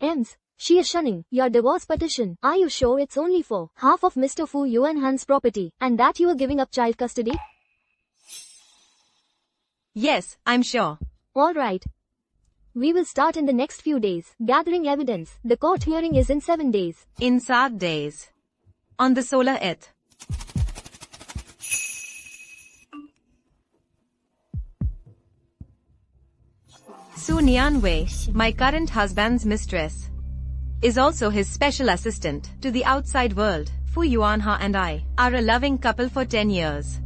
Ems, she is shunning your divorce petition. Are you sure it's only for half of Mr. Fu Yuanhan's property and that you are giving up child custody? Yes, I'm sure. Alright. We will start in the next few days, gathering evidence. The court hearing is in 7 days. In 7 days. On the solar 8th. Su Nianwei, my current husband's mistress, is also his special assistant to the outside world. Fu Yuanha and I are a loving couple for 10 years.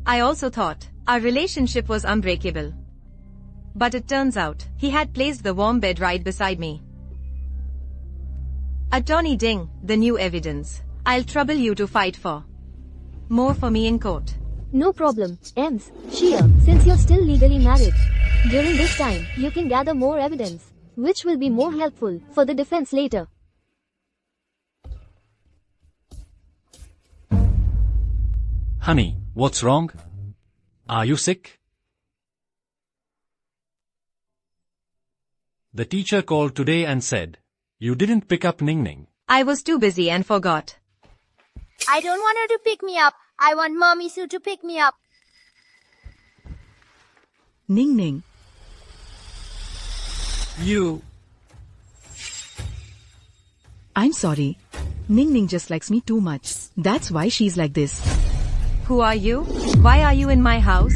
I also thought our relationship was unbreakable. But it turns out he had placed the warm bed right beside me. Attorney Ding, the new evidence. I'll trouble you to fight for more for me in court. No problem, Ems, Shia, since you're still legally married. During this time, you can gather more evidence, which will be more helpful for the defense later. Honey, what's wrong? Are you sick? The teacher called today and said, you didn't pick up Ning Ning. I was too busy and forgot. I don't want her to pick me up. I want Mommy Sue to pick me up. Ning Ning. You... I'm sorry. Ning Ning just likes me too much. That's why she's like this. Who are you? Why are you in my house?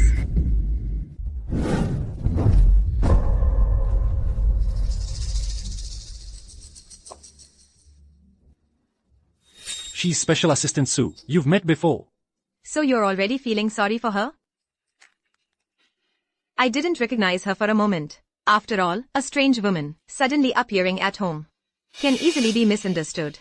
She's Special Assistant Sue. You've met before. So you're already feeling sorry for her? I didn't recognize her for a moment. After all, a strange woman, suddenly appearing at home, can easily be misunderstood.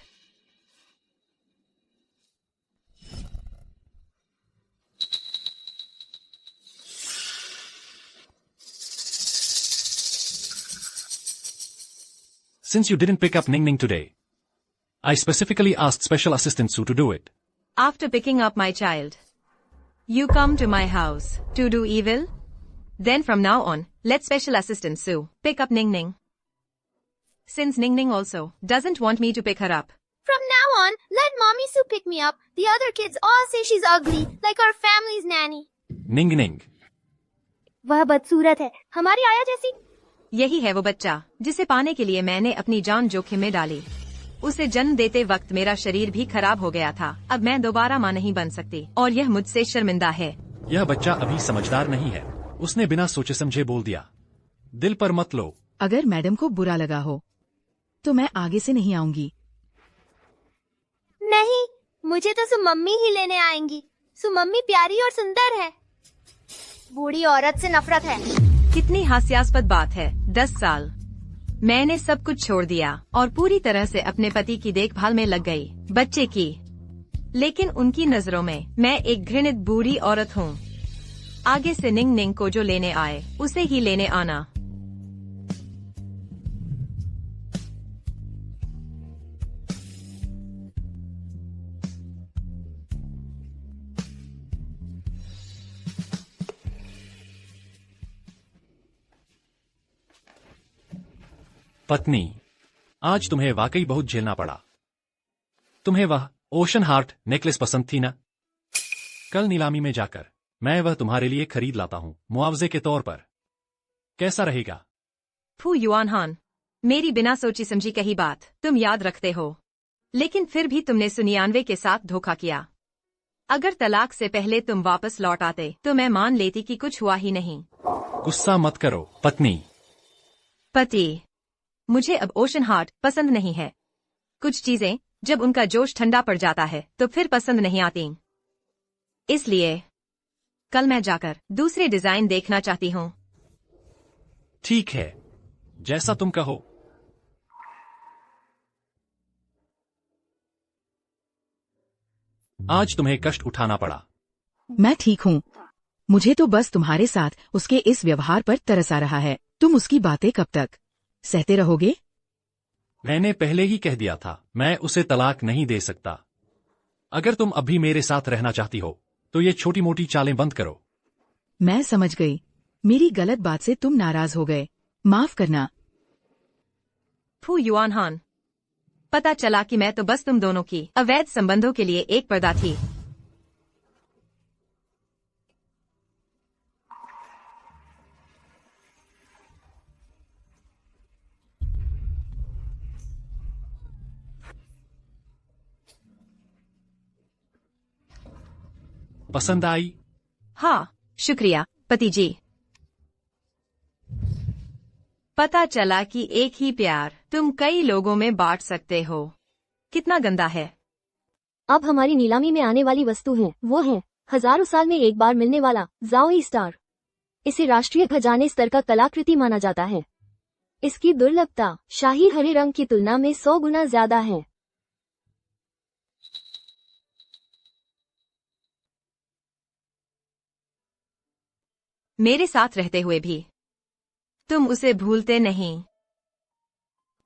Since you didn't pick up Ning Ning today, I specifically asked Special Assistant Sue to do it. After picking up my child, you come to my house to do evil? Then from now on, let Special Assistant Sue pick up Ning Ning. Since Ning Ning also doesn't want me to pick her up. From now on, let Mommy Sue pick me up. The other kids all say she's ugly, like our family's nanny. Ning Ning. वह बदसूरत है, हमारी आया जैसी. यही है वो बच्चा, जिसे पाने के लिए मैंने अपनी जान जोखिम में डाली. उसे जन्म देते वक्त मेरा शरीर भी खराब हो गया था. अब मैं दोबारा मां नहीं बन सकती और यह मुझसे शर्मिंदा है. यह बच्चा अभी समझदार नहीं है. उसने बिना सोचे समझे बोल दिया. दिल पर मत लो. अगर मैडम को बुरा लगा हो, तो मैं आगे से नहीं आऊंगी. नहीं, मुझे तो सु मम्मी ही लेने आएंगी. सु मम्मी प्यारी और सुंदर है. बूढ़ी औरत से नफरत है. कितनी हास्यास्पद बात है. 10 साल मैंने सब कुछ छोड़ दिया और पूरी तरह से अपने पति की देखभाल में लग गई, बच्चे की. लेकिन उनकी नजरों में मैं एक घृणित बूढ़ी औरत हूँ. आगे से निंग निंग को जो लेने आए, उसे ही लेने आना. पत्नी, आज तुम्हें वाकई बहुत झेलना पड़ा. तुम्हें वह ओशन हार्ट नेकलेस पसंद थी ना? कल नीलामी में जाकर मैं वह तुम्हारे लिए खरीद लाता हूँ, मुआवजे के तौर पर. कैसा रहेगा? फू युआनहान, मेरी बिना सोची समझी कही बात तुम याद रखते हो. लेकिन फिर भी तुमने सुनियानवे के साथ धोखा किया. अगर तलाक से पहले तुम वापस लौट आते तो मैं मान लेती कि कुछ हुआ ही नहीं. गुस्सा मत करो, पत्नी. पति, मुझे अब ओशन हार्ट पसंद नहीं है. कुछ चीजें जब उनका जोश ठंडा पड़ जाता है तो फिर पसंद नहीं आती. इसलिए कल मैं जाकर दूसरे डिजाइन देखना चाहती हूँ. ठीक है, जैसा तुम कहो. आज तुम्हें कष्ट उठाना पड़ा. मैं ठीक हूँ. मुझे तो बस तुम्हारे साथ उसके इस व्यवहार पर तरस आ रहा है. तुम उसकी बातें कब तक सहते रहोगे? मैंने पहले ही कह दिया था, मैं उसे तलाक नहीं दे सकता. अगर तुम अभी मेरे साथ रहना चाहती हो तो ये छोटी मोटी चालें बंद करो. मैं समझ गई. मेरी गलत बात से तुम नाराज हो गए. माफ करना. फू युआन हान, पता चला कि मैं तो बस तुम दोनों की अवैध संबंधों के लिए एक पर्दा थी। पसंद आई? हाँ, शुक्रिया पति जी। पता चला कि एक ही प्यार तुम कई लोगों में बांट सकते हो। कितना गंदा है। अब हमारी नीलामी में आने वाली वस्तु है वो है हजारों साल में एक बार मिलने वाला जाओई स्टार। इसे राष्ट्रीय खजाने स्तर का कलाकृति माना जाता है। इसकी दुर्लभता शाही हरे रंग की तुलना में 100 गुना ज्यादा है। मेरे साथ रहते हुए भी तुम उसे भूलते नहीं।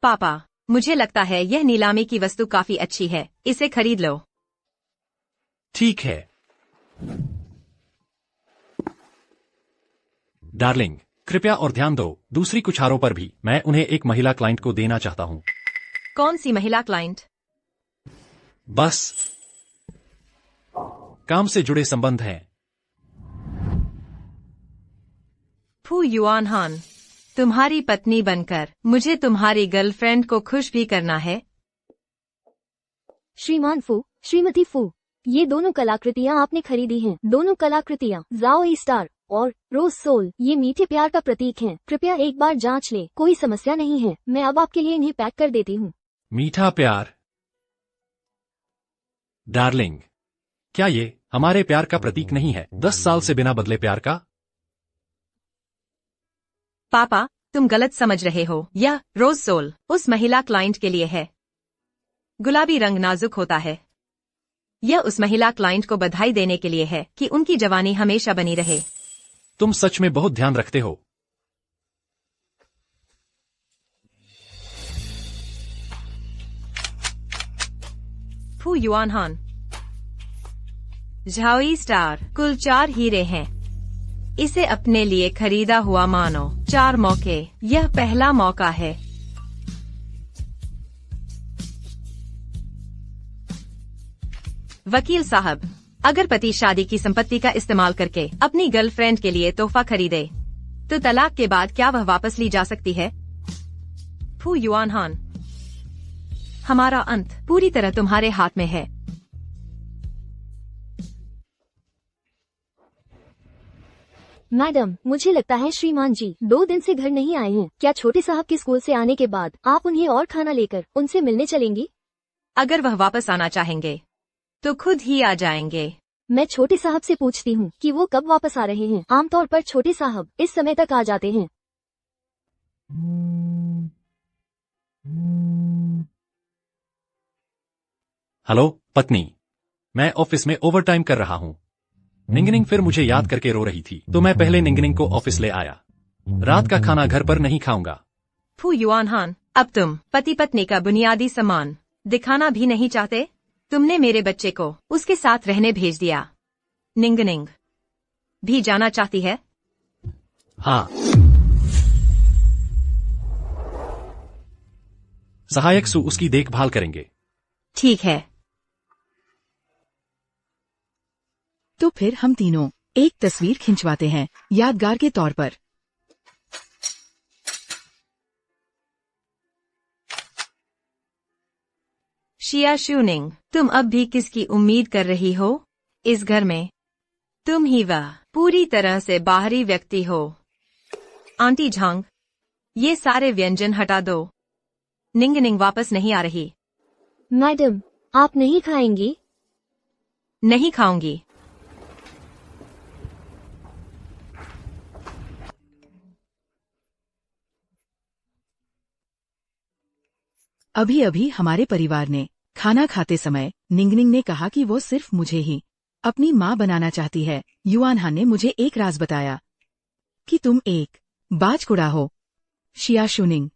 पापा, मुझे लगता है यह नीलामी की वस्तु काफी अच्छी है, इसे खरीद लो। ठीक है डार्लिंग, कृपया और ध्यान दो दूसरी कुछारों पर भी। मैं उन्हें एक महिला क्लाइंट को देना चाहता हूं। कौन सी महिला क्लाइंट? बस काम से जुड़े संबंध हैं। फू युआन हान, तुम्हारी पत्नी बनकर मुझे तुम्हारी गर्लफ्रेंड को खुश भी करना है। श्रीमान फू, श्रीमती फू, ये दोनों कलाकृतियाँ आपने खरीदी हैं। दोनों कलाकृतियाँ जाओई स्टार और रोज सोल ये मीठे प्यार का प्रतीक हैं। कृपया एक बार जांच ले, कोई समस्या नहीं है। मैं अब आपके लिए इन्हें पैक कर देती हूँ। मीठा प्यार? डार्लिंग, क्या ये हमारे प्यार का प्रतीक नहीं है? 10 साल से बिना बदले प्यार का? पापा, तुम गलत समझ रहे हो। यह रोज सोल उस महिला क्लाइंट के लिए है। गुलाबी रंग नाजुक होता है। यह उस महिला क्लाइंट को बधाई देने के लिए है कि उनकी जवानी हमेशा बनी रहे। तुम सच में बहुत ध्यान रखते हो। फू युआन हान, जाओई स्टार कुल 4 हीरे हैं। इसे अपने लिए खरीदा हुआ मानो। 4 मौके, यह पहला मौका है। वकील साहब, अगर पति शादी की संपत्ति का इस्तेमाल करके अपनी गर्लफ्रेंड के लिए तोहफा खरीदे तो तलाक के बाद क्या वह वापस ली जा सकती है? फू युआन हान, हमारा अंत पूरी तरह तुम्हारे हाथ में है। मैडम, मुझे लगता है श्रीमान जी 2 दिन से घर नहीं आए हैं। क्या छोटे साहब के स्कूल से आने के बाद आप उन्हें और खाना लेकर उनसे मिलने चलेंगी? अगर वह वापस आना चाहेंगे तो खुद ही आ जाएंगे। मैं छोटे साहब से पूछती हूँ कि वो कब वापस आ रहे हैं। आमतौर पर छोटे साहब इस समय तक आ जाते हैं। हेलो पत्नी, मैं ऑफिस में ओवरटाइम कर रहा हूँ। निंगनिंग फिर मुझे याद करके रो रही थी तो मैं पहले निंगनिंग को ऑफिस ले आया। रात का खाना घर पर नहीं खाऊंगा। फू युआन हान, अब तुम पति पत्नी का बुनियादी सम्मान दिखाना भी नहीं चाहते? तुमने मेरे बच्चे को उसके साथ रहने भेज दिया। निंगनिंग भी जाना चाहती है? हाँ। सहायक सु उसकी देखभाल करेंगे। ठीक है। तो फिर हम तीनों एक तस्वीर खिंचवाते हैं यादगार के तौर पर। शिया शूनिंग, तुम अब भी किसकी उम्मीद कर रही हो? इस घर में तुम ही वह पूरी तरह से बाहरी व्यक्ति हो। आंटी झांग, ये सारे व्यंजन हटा दो। निंगनिंग वापस नहीं आ रही। मैडम, आप नहीं खाएंगी? नहीं खाऊंगी। अभी अभी हमारे परिवार ने खाना खाते समय निंगनिंग ने कहा कि वो सिर्फ मुझे ही अपनी माँ बनाना चाहती है। युआन हान ने मुझे एक राज बताया कि तुम एक बाजकुड़ा हो। शिया शुनिंग,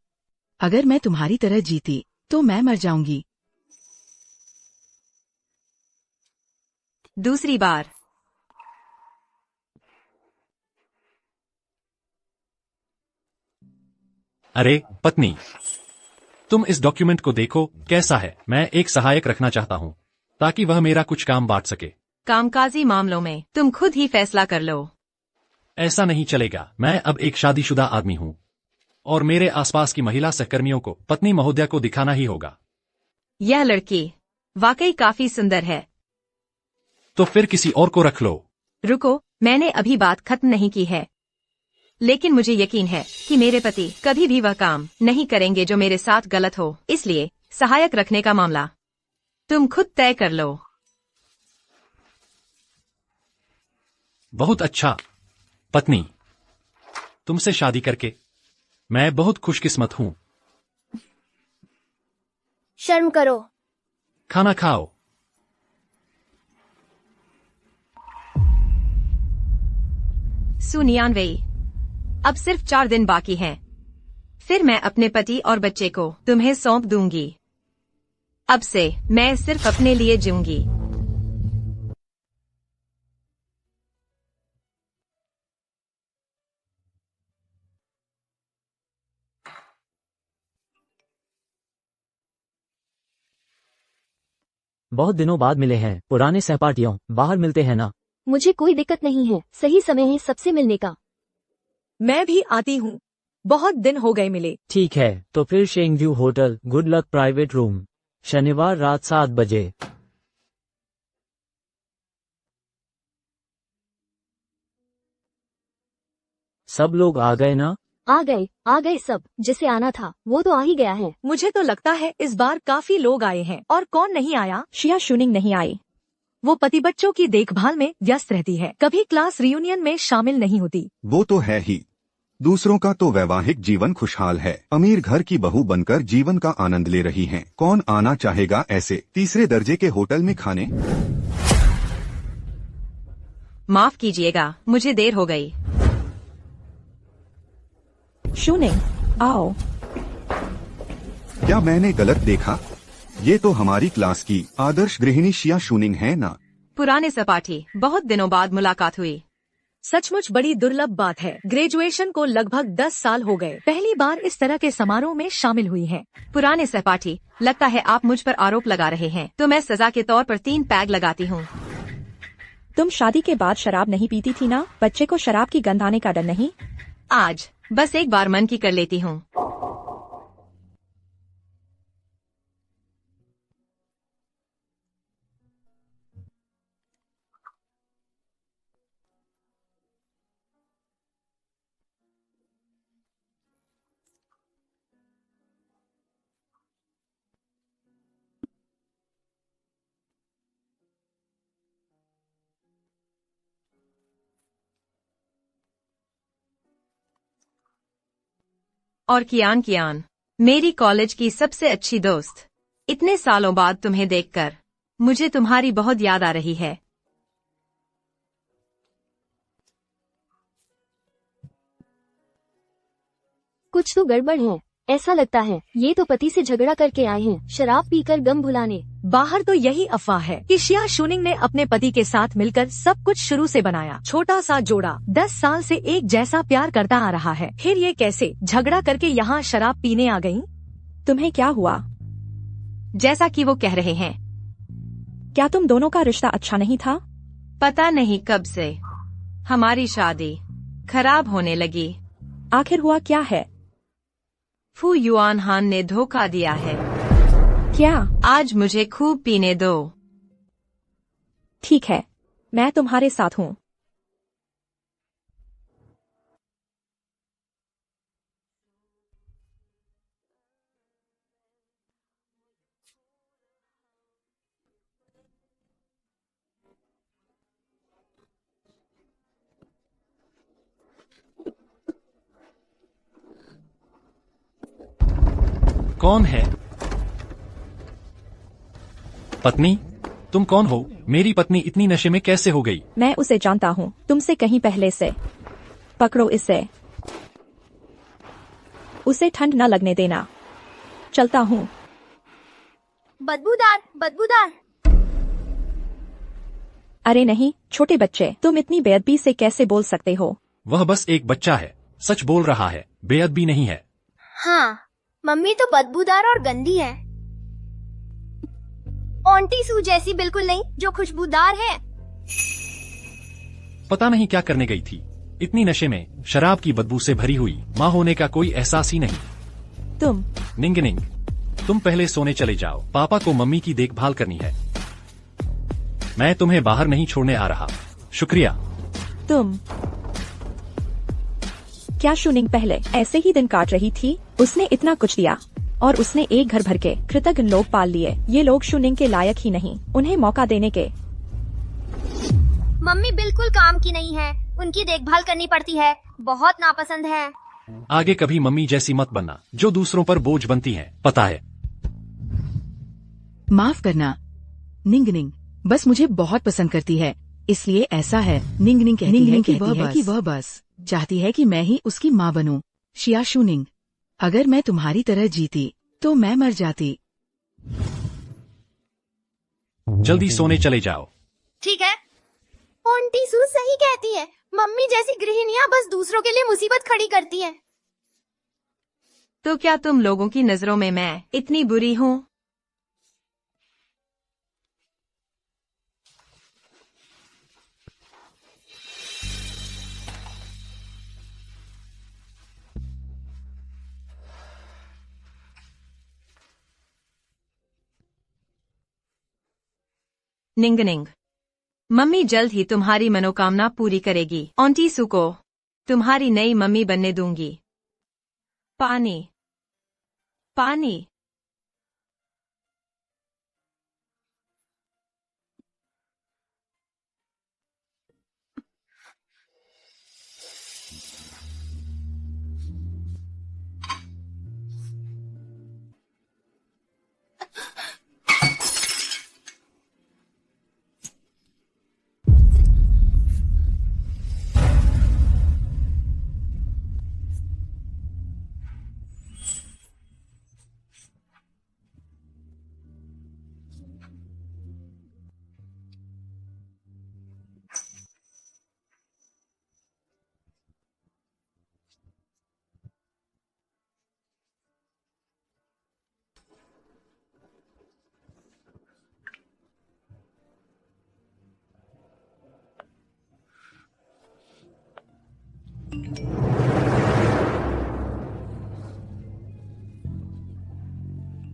अगर मैं तुम्हारी तरह जीती तो मैं मर जाऊंगी। दूसरी बार। अरे पत्नी, तुम इस डॉक्यूमेंट को देखो, कैसा है? मैं एक सहायक रखना चाहता हूँ ताकि वह मेरा कुछ काम बांट सके। कामकाजी मामलों में तुम खुद ही फैसला कर लो। ऐसा नहीं चलेगा। मैं अब एक शादीशुदा आदमी हूँ और मेरे आसपास की महिला सहकर्मियों को पत्नी महोदया को दिखाना ही होगा। यह लड़की वाकई काफी सुंदर है। तो फिर किसी और को रख लो। रुको, मैंने अभी बात खत्म नहीं की है। लेकिन मुझे यकीन है कि मेरे पति कभी भी वह काम नहीं करेंगे जो मेरे साथ गलत हो, इसलिए सहायक रखने का मामला तुम खुद तय कर लो। बहुत अच्छा पत्नी, तुमसे शादी करके मैं बहुत खुशकिस्मत हूँ। शर्म करो। खाना खाओ। सु नियानवे, अब सिर्फ 4 दिन बाकी हैं। फिर मैं अपने पति और बच्चे को तुम्हें सौंप दूंगी। अब से मैं सिर्फ अपने लिए जीऊंगी। बहुत दिनों बाद मिले हैं पुराने सहपाठियों, बाहर मिलते हैं ना? मुझे कोई दिक्कत नहीं है, सही समय है सबसे मिलने का। मैं भी आती हूँ, बहुत दिन हो गए मिले। ठीक है, तो फिर शेंगव्यू hotel, good luck private room, शनिवार रात 7 बजे। सब लोग आ गए ना? आ गए सब। जिसे आना था वो तो आ ही गया है। मुझे तो लगता है इस बार काफी लोग आए हैं। और कौन नहीं आया? शिया शुनिंग नहीं आई। वो पति बच्चों की देखभाल में व्यस्त रहती है, कभी क्लास रियूनियन में शामिल नहीं होती। वो तो है ही। दूसरों का तो वैवाहिक जीवन खुशहाल है, अमीर घर की बहू बनकर जीवन का आनंद ले रही हैं। कौन आना चाहेगा ऐसे तीसरे दर्जे के होटल में खाने? माफ कीजिएगा, मुझे देर हो गई। शुनिंग, आओ। क्या मैंने गलत देखा? ये तो हमारी क्लास की आदर्श गृहिणी शिया शुनिंग है ना? पुराने सपाठी, बहुत दिनों बाद मुलाकात हुई। सचमुच बड़ी दुर्लभ बात है। ग्रेजुएशन को लगभग 10 साल हो गए, पहली बार इस तरह के समारोह में शामिल हुई हैं। पुराने सहपाठी, लगता है आप मुझ पर आरोप लगा रहे हैं, तो मैं सजा के तौर पर 3 पैग लगाती हूँ। तुम शादी के बाद शराब नहीं पीती थी ना? बच्चे को शराब की गंध आने का डर नहीं? आज बस एक बार मन की कर लेती हूँ। और कियान, मेरी कॉलेज की सबसे अच्छी दोस्त, इतने सालों बाद तुम्हें देखकर मुझे तुम्हारी बहुत याद आ रही है। कुछ तो गड़बड़ है। ऐसा लगता है ये तो पति से झगड़ा करके आए हैं, शराब पीकर गम भुलाने। बाहर तो यही अफवाह है कि शिया शुनिंग ने अपने पति के साथ मिलकर सब कुछ शुरू से बनाया। छोटा सा जोड़ा 10 साल से एक जैसा प्यार करता आ रहा है, फिर ये कैसे झगड़ा करके यहाँ शराब पीने आ गयी? तुम्हें क्या हुआ? जैसा कि वो कह रहे हैं। क्या तुम दोनों का रिश्ता अच्छा नहीं था? पता नहीं कब से हमारी शादी खराब होने लगी। आखिर हुआ क्या है? फू युआन हान ने धोखा दिया है। क्या? आज मुझे खूब पीने दो। ठीक है, मैं तुम्हारे साथ हूँ। कौन है? पत्नी, तुम कौन हो? मेरी पत्नी इतनी नशे में कैसे हो गई? मैं उसे जानता हूँ, तुमसे कहीं पहले से। पकड़ो इसे। उसे ठंड न लगने देना। चलता हूँ। बदबूदार बदबूदार। अरे नहीं, छोटे बच्चे, तुम इतनी बेअदबी से कैसे बोल सकते हो? वह बस एक बच्चा है, सच बोल रहा है, बेअदबी नहीं है। हाँ, मम्मी तो बदबूदार और गंदी है। आंटी सू जैसी बिल्कुल नहीं, जो खुशबूदार है। पता नहीं क्या करने गई थी। इतनी नशे में, शराब की बदबू से भरी हुई माँ होने का कोई एहसास ही नहीं। तुम निंग, तुम पहले सोने चले जाओ। पापा को मम्मी की देखभाल करनी है। मैं तुम्हें बाहर नहीं छोड़ने आ रहा। शुक्रिया। तुम क्या शूनिंग पहले ऐसे ही दिन काट रही थी? उसने इतना कुछ दिया और उसने एक घर भर के कृतज्ञ लोग पाल लिए। ये लोग शूनिंग के लायक ही नहीं, उन्हें मौका देने के। मम्मी बिल्कुल काम की नहीं है, उनकी देखभाल करनी पड़ती है। बहुत नापसंद है। आगे कभी मम्मी जैसी मत बनना, जो दूसरों पर बोझ बनती हैं, पता है। माफ करना निंग, बस मुझे बहुत पसंद करती है, इसलिए ऐसा है। निंग कहती है कि वह बस चाहती है कि मैं ही उसकी माँ बनूं। शिया शूनिंग, अगर मैं तुम्हारी तरह जीती तो मैं मर जाती। जल्दी सोने चले जाओ। ठीक है। आंटी सू सही कहती है, मम्मी जैसी गृहिणियां बस दूसरों के लिए मुसीबत खड़ी करती हैं। तो क्या तुम लोगों की नजरों में मैं इतनी बुरी हूँ? निंग, मम्मी जल्द ही तुम्हारी मनोकामना पूरी करेगी। आंटी सू को तुम्हारी नई मम्मी बनने दूंगी। पानी, पानी।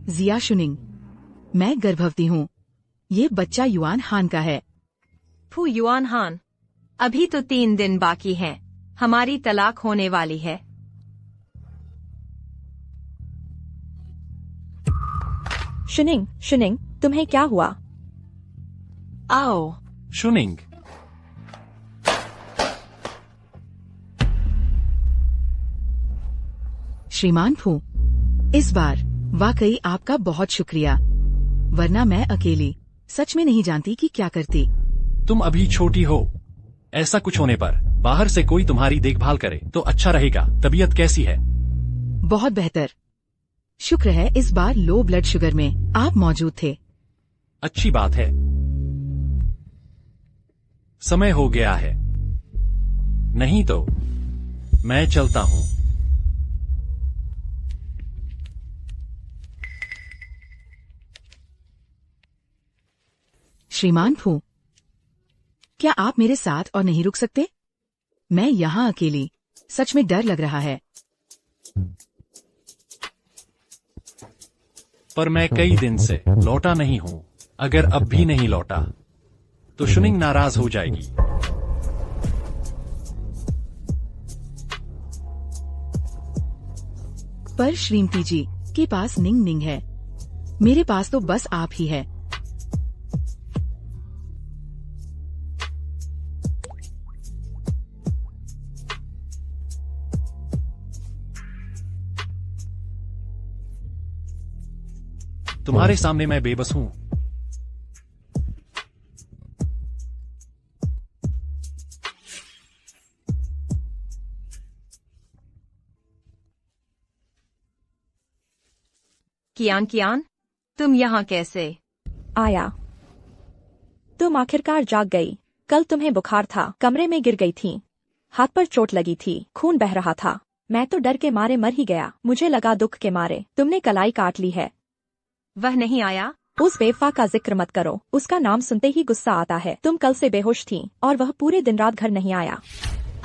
जिया शुनिंग, मैं गर्भवती हूँ। ये बच्चा युआन हान का है। फू युआन हान, अभी तो 3 दिन बाकी हैं। हमारी तलाक होने वाली है। शुनिंग, तुम्हें क्या हुआ? आओ। शुनिंग, श्रीमान फू, इस बार वाकई आपका बहुत शुक्रिया, वरना मैं अकेली सच में नहीं जानती कि क्या करती। तुम अभी छोटी हो। ऐसा कुछ होने पर बाहर से कोई तुम्हारी देखभाल करे तो अच्छा रहेगा। तबीयत कैसी है? बहुत बेहतर, शुक्र है इस बार लो ब्लड शुगर में आप मौजूद थे। अच्छी बात है। समय हो गया है, नहीं तो मैं चलता हूँ। श्रीमान फू, क्या आप मेरे साथ और नहीं रुक सकते? मैं यहाँ अकेली, सच में डर लग रहा है। पर मैं कई दिन से लौटा नहीं हूँ। अगर अब भी नहीं लौटा तो शुनिंग नाराज हो जाएगी। पर श्रीमती जी के पास निंग है, मेरे पास तो बस आप ही है। तुम्हारे सामने मैं बेबस हूँ। कियान, तुम यहाँ कैसे? आया। तुम आखिरकार जाग गई। कल तुम्हें बुखार था, कमरे में गिर गई थी, हाथ पर चोट लगी थी, खून बह रहा था। मैं तो डर के मारे मर ही गया। मुझे लगा दुख के मारे तुमने कलाई काट ली है। वह नहीं आया? उस बेवफा का जिक्र मत करो, उसका नाम सुनते ही गुस्सा आता है। तुम कल से बेहोश थी और वह पूरे दिन रात घर नहीं आया।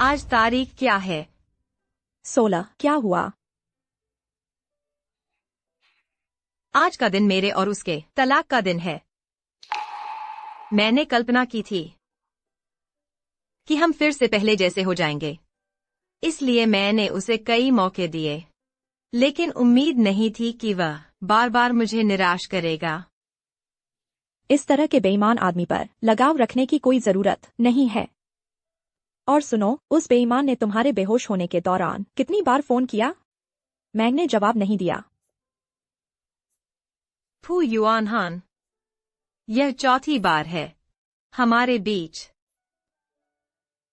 आज तारीख क्या है? 16। क्या हुआ? आज का दिन मेरे और उसके तलाक का दिन है। मैंने कल्पना की थी कि हम फिर से पहले जैसे हो जाएंगे, इसलिए मैंने उसे कई मौके दिए, लेकिन उम्मीद नहीं थी कि वह बार बार मुझे निराश करेगा। इस तरह के बेईमान आदमी पर लगाव रखने की कोई जरूरत नहीं है। और सुनो, उस बेईमान ने तुम्हारे बेहोश होने के दौरान कितनी बार फोन किया? मैंने जवाब नहीं दिया। फू युआन हान, यह चौथी बार है हमारे बीच।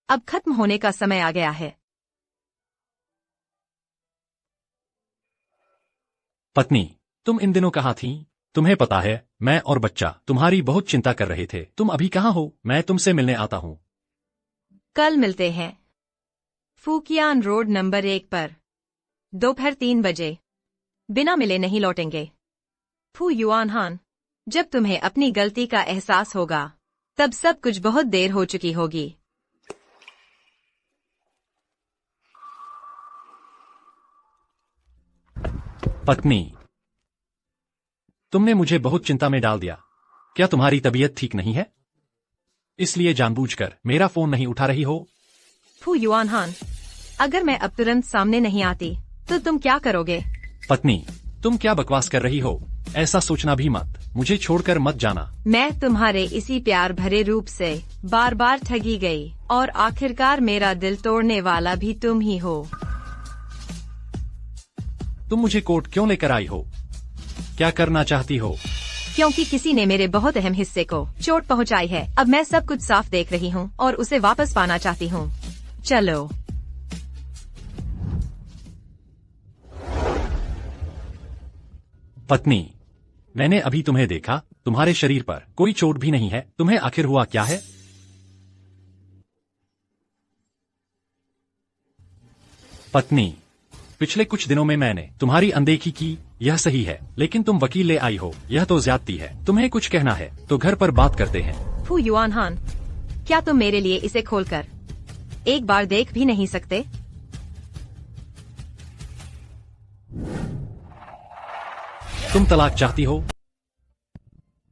अब खत्म होने का समय आ गया है। पत्नी, तुम इन दिनों कहाँ थी? तुम्हें पता है, मैं और बच्चा तुम्हारी बहुत चिंता कर रहे थे। तुम अभी कहाँ हो? मैं तुमसे मिलने आता हूँ। कल मिलते हैं, फूकियान रोड नंबर 1 पर, दोपहर 3 बजे। बिना मिले नहीं लौटेंगे। फू युआन हान, जब तुम्हें अपनी गलती का एहसास होगा, तब सब कुछ बहुत देर हो चुकी होगी। पत्नी, तुमने मुझे बहुत चिंता में डाल दिया। क्या तुम्हारी तबीयत ठीक नहीं है? इसलिए जानबूझकर मेरा फोन नहीं उठा रही हो? फू युआन हान, अगर मैं अब तुरंत सामने नहीं आती तो तुम क्या करोगे? पत्नी, तुम क्या बकवास कर रही हो? ऐसा सोचना भी मत। मुझे छोड़कर मत जाना। मैं तुम्हारे इसी प्यार भरे रूप से बार बार ठगी गई, और आखिरकार मेरा दिल तोड़ने वाला भी तुम ही हो। तुम मुझे कोर्ट क्यों लेकर आई हो? क्या करना चाहती हो? क्योंकि किसी ने मेरे बहुत अहम हिस्से को चोट पहुंचाई है। अब मैं सब कुछ साफ देख रही हूँ और उसे वापस पाना चाहती हूँ। चलो। पत्नी, मैंने अभी तुम्हें देखा। तुम्हारे शरीर पर कोई चोट भी नहीं है। तुम्हें आखिर हुआ क्या है? पत्नी, पिछले कुछ दिनों में मैंने तुम्हारी अनदेखी की, यह सही है, लेकिन तुम वकील ले आई हो, यह तो ज्यादती है। तुम्हें कुछ कहना है तो घर पर बात करते हैं। फू युआन हान, क्या तुम मेरे लिए इसे खोलकर एक बार देख भी नहीं सकते? तुम तलाक चाहती हो?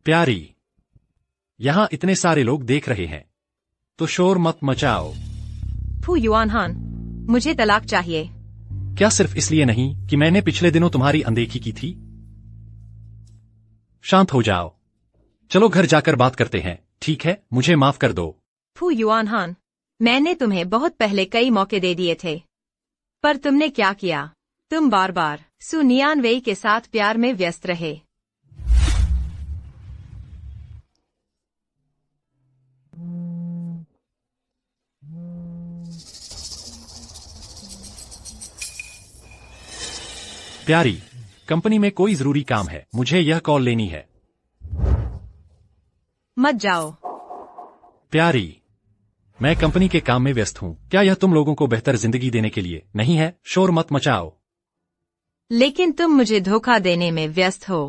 प्यारी, यहाँ इतने सारे लोग देख रहे हैं, तो शोर मत मचाओ। फू युआन हान, मुझे तलाक चाहिए। क्या सिर्फ इसलिए नहीं कि मैंने पिछले दिनों तुम्हारी अनदेखी की थी? शांत हो जाओ। चलो घर जाकर बात करते हैं, ठीक है? मुझे माफ कर दो। फू युआन हान, मैंने तुम्हें बहुत पहले कई मौके दे दिए थे, पर तुमने क्या किया? तुम बार बार सु नियान वेई के साथ प्यार में व्यस्त रहे। प्यारी, कंपनी में कोई जरूरी काम है, मुझे यह कॉल लेनी है। मत जाओ। प्यारी, मैं कंपनी के काम में व्यस्त हूँ। क्या यह तुम लोगों को बेहतर जिंदगी देने के लिए नहीं है? शोर मत मचाओ। लेकिन तुम मुझे धोखा देने में व्यस्त हो।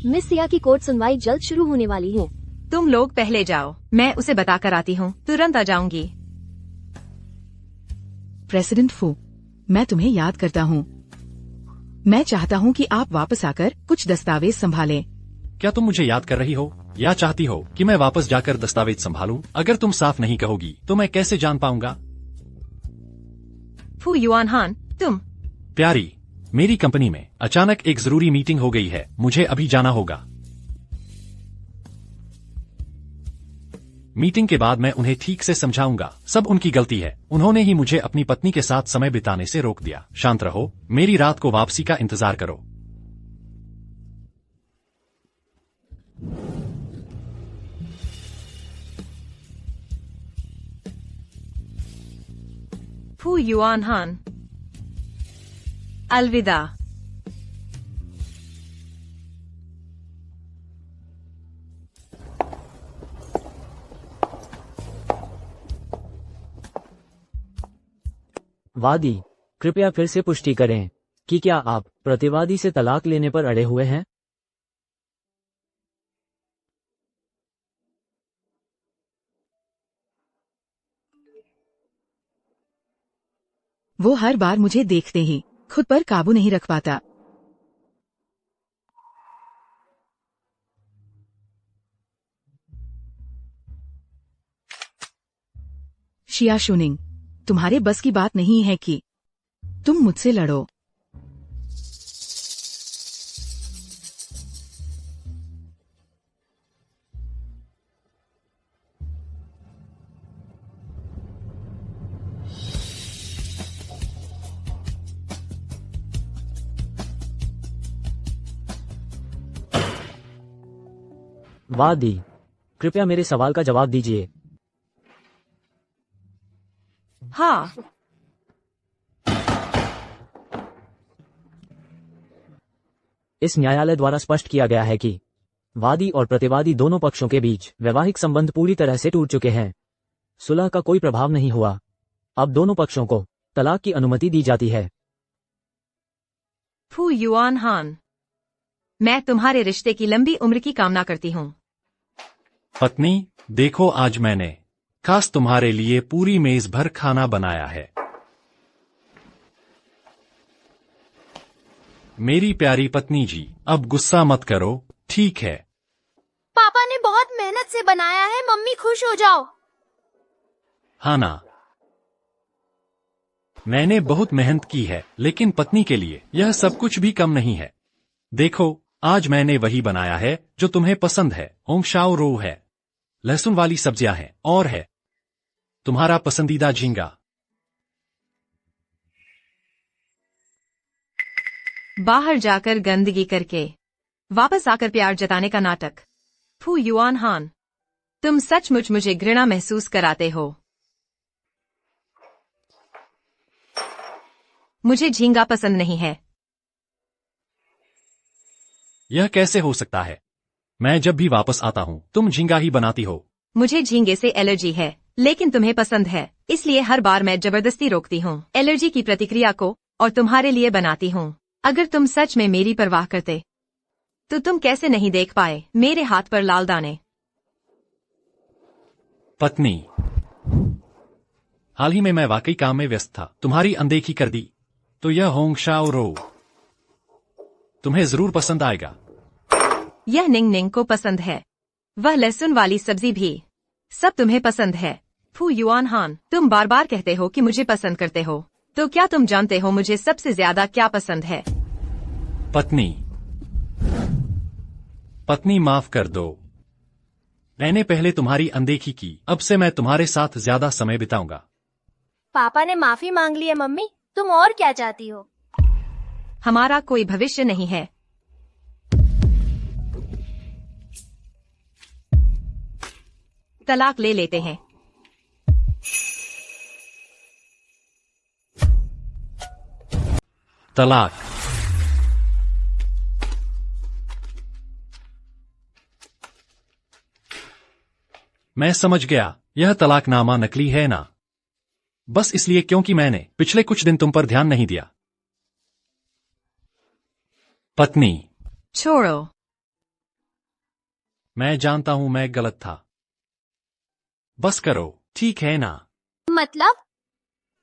मिस सिया की कोर्ट सुनवाई जल्द शुरू होने वाली है। तुम लोग पहले जाओ, मैं उसे बताकर आती हूँ। तुरंत आ जाऊंगी। प्रेसिडेंट फू, मैं तुम्हें याद करता हूँ। मैं चाहता हूँ कि आप वापस आकर कुछ दस्तावेज संभालें। क्या तुम मुझे याद कर रही हो या चाहती हो कि मैं वापस जाकर दस्तावेज संभालूं? अगर तुम साफ नहीं कहोगी तो मैं कैसे जान पाऊंगा? फू युआन हान, तुम। प्यारी, मेरी कंपनी में अचानक एक जरूरी मीटिंग हो गई है, मुझे अभी जाना होगा। मीटिंग के बाद मैं उन्हें ठीक से समझाऊंगा। सब उनकी गलती है, उन्होंने ही मुझे अपनी पत्नी के साथ समय बिताने से रोक दिया। शांत रहो, मेरी रात को वापसी का इंतजार करो। फू युआन हान, अलविदा। वादी, कृपया फिर से पुष्टि करें कि क्या आप प्रतिवादी से तलाक लेने पर अड़े हुए हैं? वो हर बार मुझे देखते ही खुद पर काबू नहीं रख पाता। शिया शुनिंग, तुम्हारे बस की बात नहीं है कि तुम मुझसे लड़ो। वादी, कृपया मेरे सवाल का जवाब दीजिए। हाँ, इस न्यायालय द्वारा स्पष्ट किया गया है कि वादी और प्रतिवादी दोनों पक्षों के बीच वैवाहिक संबंध पूरी तरह से टूट चुके हैं। सुलह का कोई प्रभाव नहीं हुआ। अब दोनों पक्षों को तलाक की अनुमति दी जाती है। फू युआन हान, मैं तुम्हारे रिश्ते की लंबी उम्र की कामना करती हूँ। पत्नी, देखो आज मैंने खास तुम्हारे लिए पूरी मेज भर खाना बनाया है। मेरी प्यारी पत्नी जी, अब गुस्सा मत करो, ठीक है? पापा ने बहुत मेहनत से बनाया है, मम्मी खुश हो जाओ। हाँ ना, मैंने बहुत मेहनत की है, लेकिन पत्नी के लिए यह सब कुछ भी कम नहीं है। देखो, आज मैंने वही बनाया है जो तुम्हें पसंद है। होंग शाओ रो है, लहसुन वाली सब्जियां हैं और है तुम्हारा पसंदीदा झींगा। बाहर जाकर गंदगी करके वापस आकर प्यार जताने का नाटक। फू युआन हान, तुम सचमुच मुझे घृणा महसूस कराते हो। मुझे झींगा पसंद नहीं है। यह कैसे हो सकता है? मैं जब भी वापस आता हूँ तुम झींगा ही बनाती हो। मुझे झींगे से एलर्जी है, लेकिन तुम्हें पसंद है, इसलिए हर बार मैं जबरदस्ती रोकती हूँ एलर्जी की प्रतिक्रिया को और तुम्हारे लिए बनाती हूँ। अगर तुम सच में मेरी परवाह करते तो तुम कैसे नहीं देख पाए मेरे हाथ पर लाल दाने? पत्नी, हाल ही में मैं वाकई काम में व्यस्त था, तुम्हारी अनदेखी कर दी। तो यह होंग शाओ रो तुम्हें जरूर पसंद आएगा। यह निंग निंग को पसंद है, वह लहसुन वाली सब्जी भी, सब तुम्हें पसंद है। फू युआन हान, तुम बार बार कहते हो कि मुझे पसंद करते हो, तो क्या तुम जानते हो मुझे सबसे ज्यादा क्या पसंद है? पत्नी माफ कर दो, मैंने पहले तुम्हारी अनदेखी की, अब से मैं तुम्हारे साथ ज्यादा समय बिताऊंगा। पापा ने माफी मांग ली है मम्मी, तुम और क्या चाहती हो? हमारा कोई भविष्य नहीं है। तलाक ले लेते हैं। तलाक? मैं समझ गया, यह तलाकनामा नकली है ना? बस इसलिए क्योंकि मैंने पिछले कुछ दिन तुम पर ध्यान नहीं दिया। पत्नी, छोड़ो। मैं जानता हूं मैं गलत था, बस करो, ठीक है ना? मतलब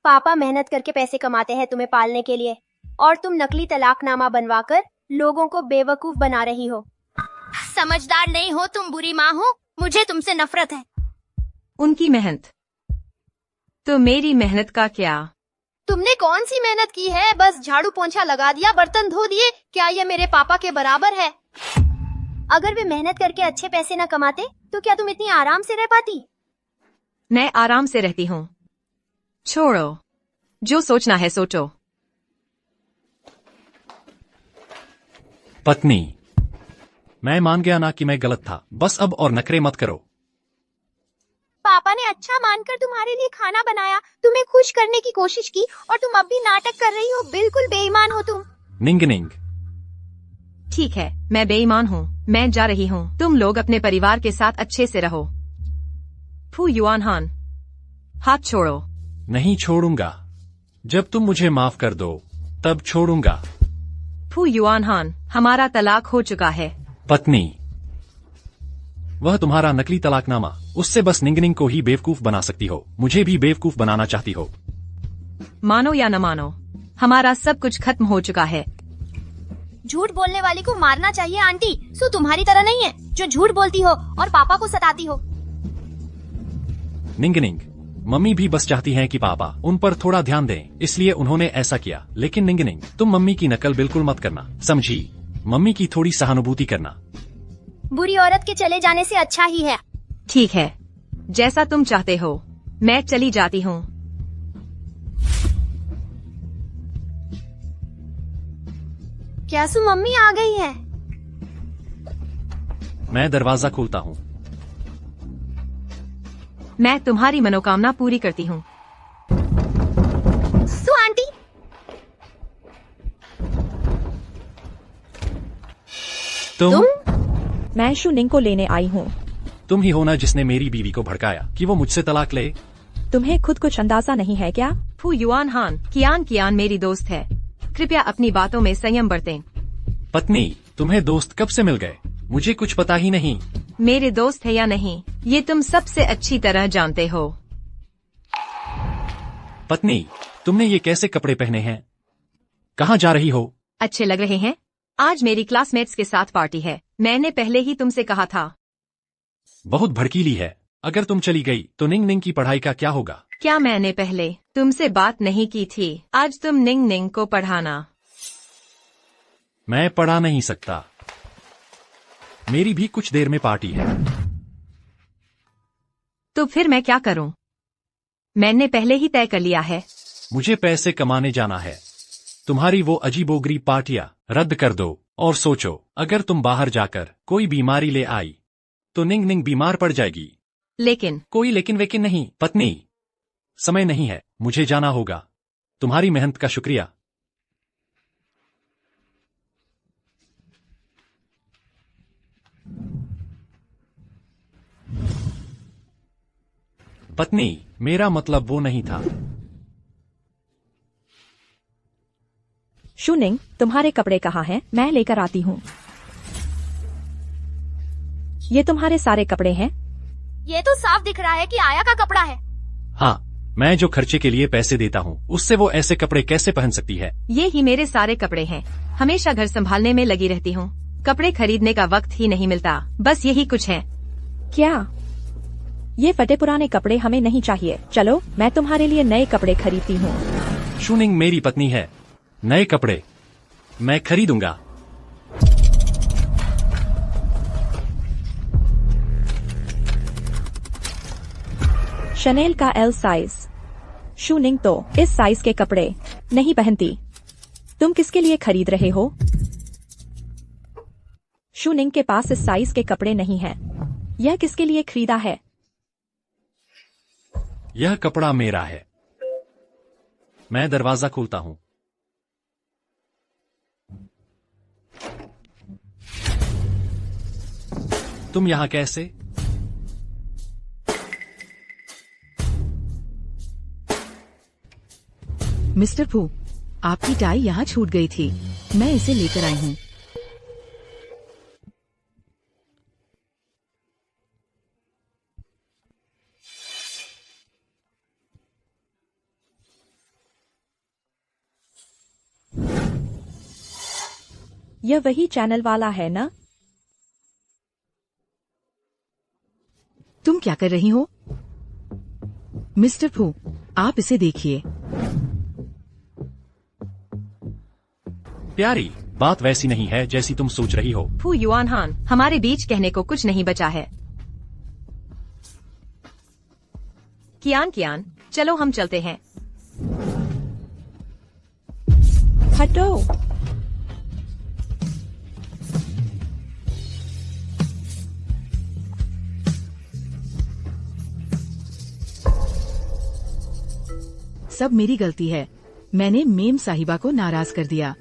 पापा मेहनत करके पैसे कमाते हैं तुम्हें पालने के लिए, और तुम नकली तलाकनामा बनवाकर लोगों को बेवकूफ बना रही हो। समझदार नहीं हो तुम, बुरी माँ हो, मुझे तुमसे नफरत है। उनकी मेहनत तो मेरी मेहनत का क्या? तुमने कौन सी मेहनत की है? बस झाड़ू पोंछा लगा दिया, बर्तन धो दिए। क्या ये मेरे पापा के बराबर है? अगर वे मेहनत करके अच्छे पैसे न कमाते तो क्या तुम इतनी आराम से रह पाती? मैं आराम से रहती हूँ। छोड़ो, जो सोचना है सोचो। पत्नी, मैं मान गया ना कि मैं गलत था, बस अब और नखरे मत करो। पापा ने अच्छा मानकर तुम्हारे लिए खाना बनाया, तुम्हें खुश करने की कोशिश की, और तुम अब भी नाटक कर रही हो। बिल्कुल बेईमान हो तुम। निंग निंग, ठीक है, मैं बेईमान हूँ, मैं जा रही हूँ। तुम लोग अपने परिवार के साथ अच्छे से रहो। फू युआन हान, हाथ छोड़ो। नहीं छोड़ूंगा। जब तुम मुझे माफ कर दो तब छोड़ूंगा। फू युआन हान, हमारा तलाक हो चुका है। पत्नी, वह तुम्हारा नकली तलाकनामा, उससे बस निंगनिंग को ही बेवकूफ बना सकती हो, मुझे भी बेवकूफ बनाना चाहती हो। मानो या न मानो, हमारा सब कुछ खत्म हो चुका है। झूठ बोलने वाली को मारना चाहिए आंटी। सो तुम्हारी तरह नहीं है जो झूठ बोलती हो और पापा को सताती हो। निंगनिंग, मम्मी भी बस चाहती हैं कि पापा उन पर थोड़ा ध्यान दें, इसलिए उन्होंने ऐसा किया। लेकिन निंगनिंग, तुम मम्मी की नकल बिल्कुल मत करना, समझी? मम्मी की थोड़ी सहानुभूति करना। बुरी औरत के चले जाने से अच्छा ही है। ठीक है, जैसा तुम चाहते हो, मैं चली जाती हूँ। क्या सु मम्मी आ गई है? मैं दरवाजा खोलता हूँ। मैं तुम्हारी मनोकामना पूरी करती हूँ। सु आंटी, तुम मैं शुनिंग को लेने आई हूँ। तुम ही हो ना जिसने मेरी बीवी को भड़काया कि वो मुझसे तलाक ले? तुम्हें खुद कुछ अंदाजा नहीं है क्या? फू युआन हान, कियान मेरी दोस्त है, कृपया अपनी बातों में संयम बरतें। पत्नी, तुम्हें दोस्त कब से मिल गए? मुझे कुछ पता ही नहीं। मेरे दोस्त है या नहीं, ये तुम सबसे अच्छी तरह जानते हो। पत्नी, तुमने ये कैसे कपड़े पहने हैं? कहाँ जा रही हो? अच्छे लग रहे हैं। आज मेरी क्लासमेट्स के साथ पार्टी है, मैंने पहले ही तुमसे कहा था। बहुत भड़कीली है। अगर तुम चली गई तो निंग निंग की पढ़ाई का क्या होगा? क्या मैंने पहले तुमसे बात नहीं की थी? आज तुम निंग निंग को पढ़ाना। मैं पढ़ा नहीं सकता, मेरी भी कुछ देर में पार्टी है। तो फिर मैं क्या करूं? मैंने पहले ही तय कर लिया है। मुझे पैसे कमाने जाना है। तुम्हारी वो अजीबोगरीब पार्टियां रद्द कर दो और सोचो, अगर तुम बाहर जाकर कोई बीमारी ले आई तो निंग निंग बीमार पड़ जाएगी। लेकिन कोई लेकिन वेकिन नहीं। पत्नी, समय नहीं है, मुझे जाना होगा। तुम्हारी मेहनत का शुक्रिया। पत्नी, मेरा मतलब वो नहीं था। शुनिंग, तुम्हारे कपड़े कहाँ हैं? मैं लेकर आती हूँ। ये तुम्हारे सारे कपड़े हैं? ये तो साफ दिख रहा है कि आया का कपड़ा है। हाँ, मैं जो खर्चे के लिए पैसे देता हूँ उससे वो ऐसे कपड़े कैसे पहन सकती है? ये ही मेरे सारे कपड़े हैं। हमेशा घर संभालने में लगी रहती हूँ, कपड़े खरीदने का वक्त ही नहीं मिलता। बस यही कुछ है। क्या? ये फटे पुराने कपड़े हमें नहीं चाहिए। चलो, मैं तुम्हारे लिए नए कपड़े खरीदती हूँ। शुनिंग मेरी पत्नी है, नए कपड़े मैं खरीदूंगा। शनेल का एल साइज। शुनिंग तो इस साइज के कपड़े नहीं पहनती। तुम किसके लिए खरीद रहे हो? शुनिंग के पास इस साइज के कपड़े नहीं हैं। यह किसके लिए खरीदा है? यह कपड़ा मेरा है। मैं दरवाजा खोलता हूँ। तुम यहाँ कैसे? मिस्टर फू, आपकी टाई यहाँ छूट गई थी, मैं इसे लेकर आई हूँ। यह वही चैनल वाला है ना? तुम क्या कर रही हो? मिस्टर फू, आप इसे देखिए। प्यारी, बात वैसी नहीं है जैसी तुम सोच रही हो। फू युआन हान, हमारे बीच कहने को कुछ नहीं बचा है। कियान, चलो हम चलते हैं। हटो। सब मेरी गलती है, मैंने मेम साहिबा को नाराज कर दिया।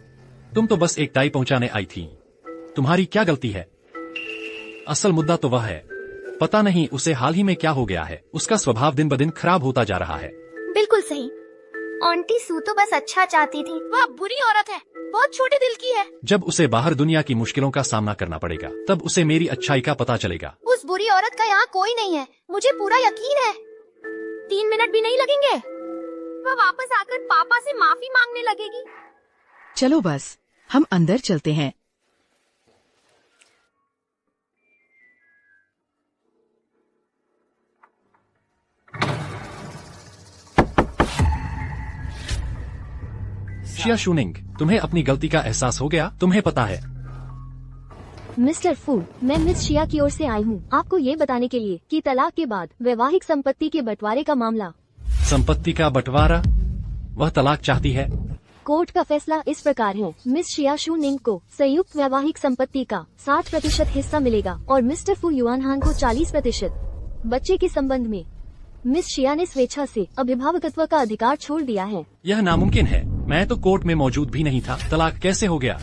तुम तो बस एक टाई पहुंचाने आई थी, तुम्हारी क्या गलती है? असल मुद्दा तो वह है, पता नहीं उसे हाल ही में क्या हो गया है, उसका स्वभाव दिन ब दिन खराब होता जा रहा है। बिल्कुल सही। आंटी सू तो बस अच्छा चाहती थी। वह बुरी औरत है, बहुत छोटे दिल की है। जब उसे बाहर दुनिया की मुश्किलों का सामना करना पड़ेगा तब उसे मेरी अच्छाई का पता चलेगा। उस बुरी औरत का यहाँ कोई नहीं है, मुझे पूरा यकीन है। 3 मिनट भी नहीं लगेंगे। वह वापस आकर पापा से माफी मांगने लगेगी। चलो बस, हम अंदर चलते हैं। शिया शूनिंग, तुम्हें अपनी गलती का एहसास हो गया? तुम्हें पता है मिस्टर फू, मैं मिस शिया की ओर से आई हूँ आपको ये बताने के लिए कि तलाक के बाद वैवाहिक संपत्ति के बंटवारे का मामला। संपत्ति का बंटवारा? वह तलाक चाहती है? कोर्ट का फैसला इस प्रकार है, मिस शिया शूनिंग को संयुक्त वैवाहिक संपत्ति का 60% हिस्सा मिलेगा और मिस्टर फू युआनहान को 40%। बच्चे के संबंध में मिस शिया ने स्वेच्छा से अभिभावकत्व का अधिकार छोड़ दिया है। यह नामुमकिन है, मैं तो कोर्ट में मौजूद भी नहीं था। तलाक कैसे हो गया?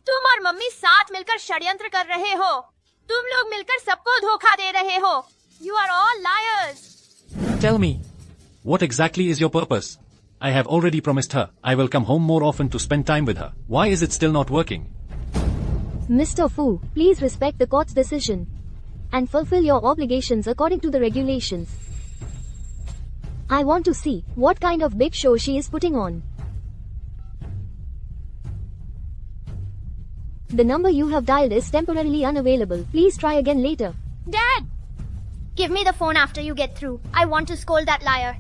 तुम और मम्मी साथ मिलकर षड्यंत्र कर रहे हो। तुम लोग मिलकर सबको धोखा दे रहे हो। You are all liars. Tell me, what exactly is your purpose? I have already promised her I will come home more often to spend time with her. Why is it still not working? Mr. Fu, please respect the court's decision and fulfill your obligations according to the regulations. I want to see what kind of big show she is putting on. The number you have dialed is temporarily unavailable. Please try again later. Dad, give me the phone after you get through. I want to scold that liar.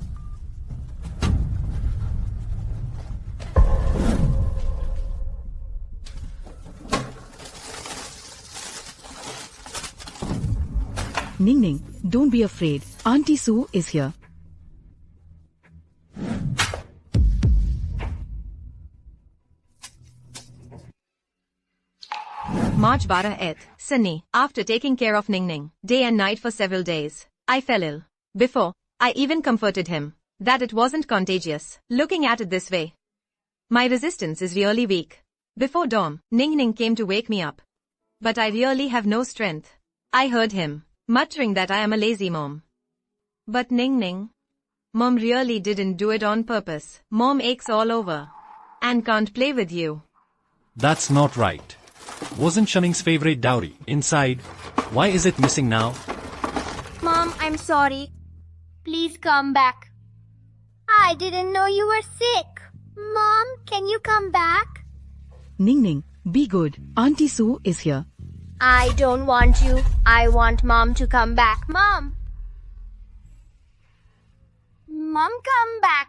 Ning Ning, don't be afraid. Auntie Sue is here. March 12th, Sunny. After taking care of Ning Ning, day and night for several days, I fell ill. Before, I even comforted him that it wasn't contagious. Looking at it this way, my resistance is really weak. Before dawn, Ning Ning came to wake me up. But I really have no strength. I heard him muttering that I am a lazy mom. But Ning Ning, Mom really didn't do it on purpose. Mom aches all over and can't play with you. That's not right. Wasn't Shuning's favorite dowry inside? Why is it missing now? Mom, I'm sorry. Please come back. I didn't know you were sick. Mom, can you come back? Ning Ning, be good. Auntie Sue is here. I don't want you. I want Mom to come back. Mom! Mom, come back.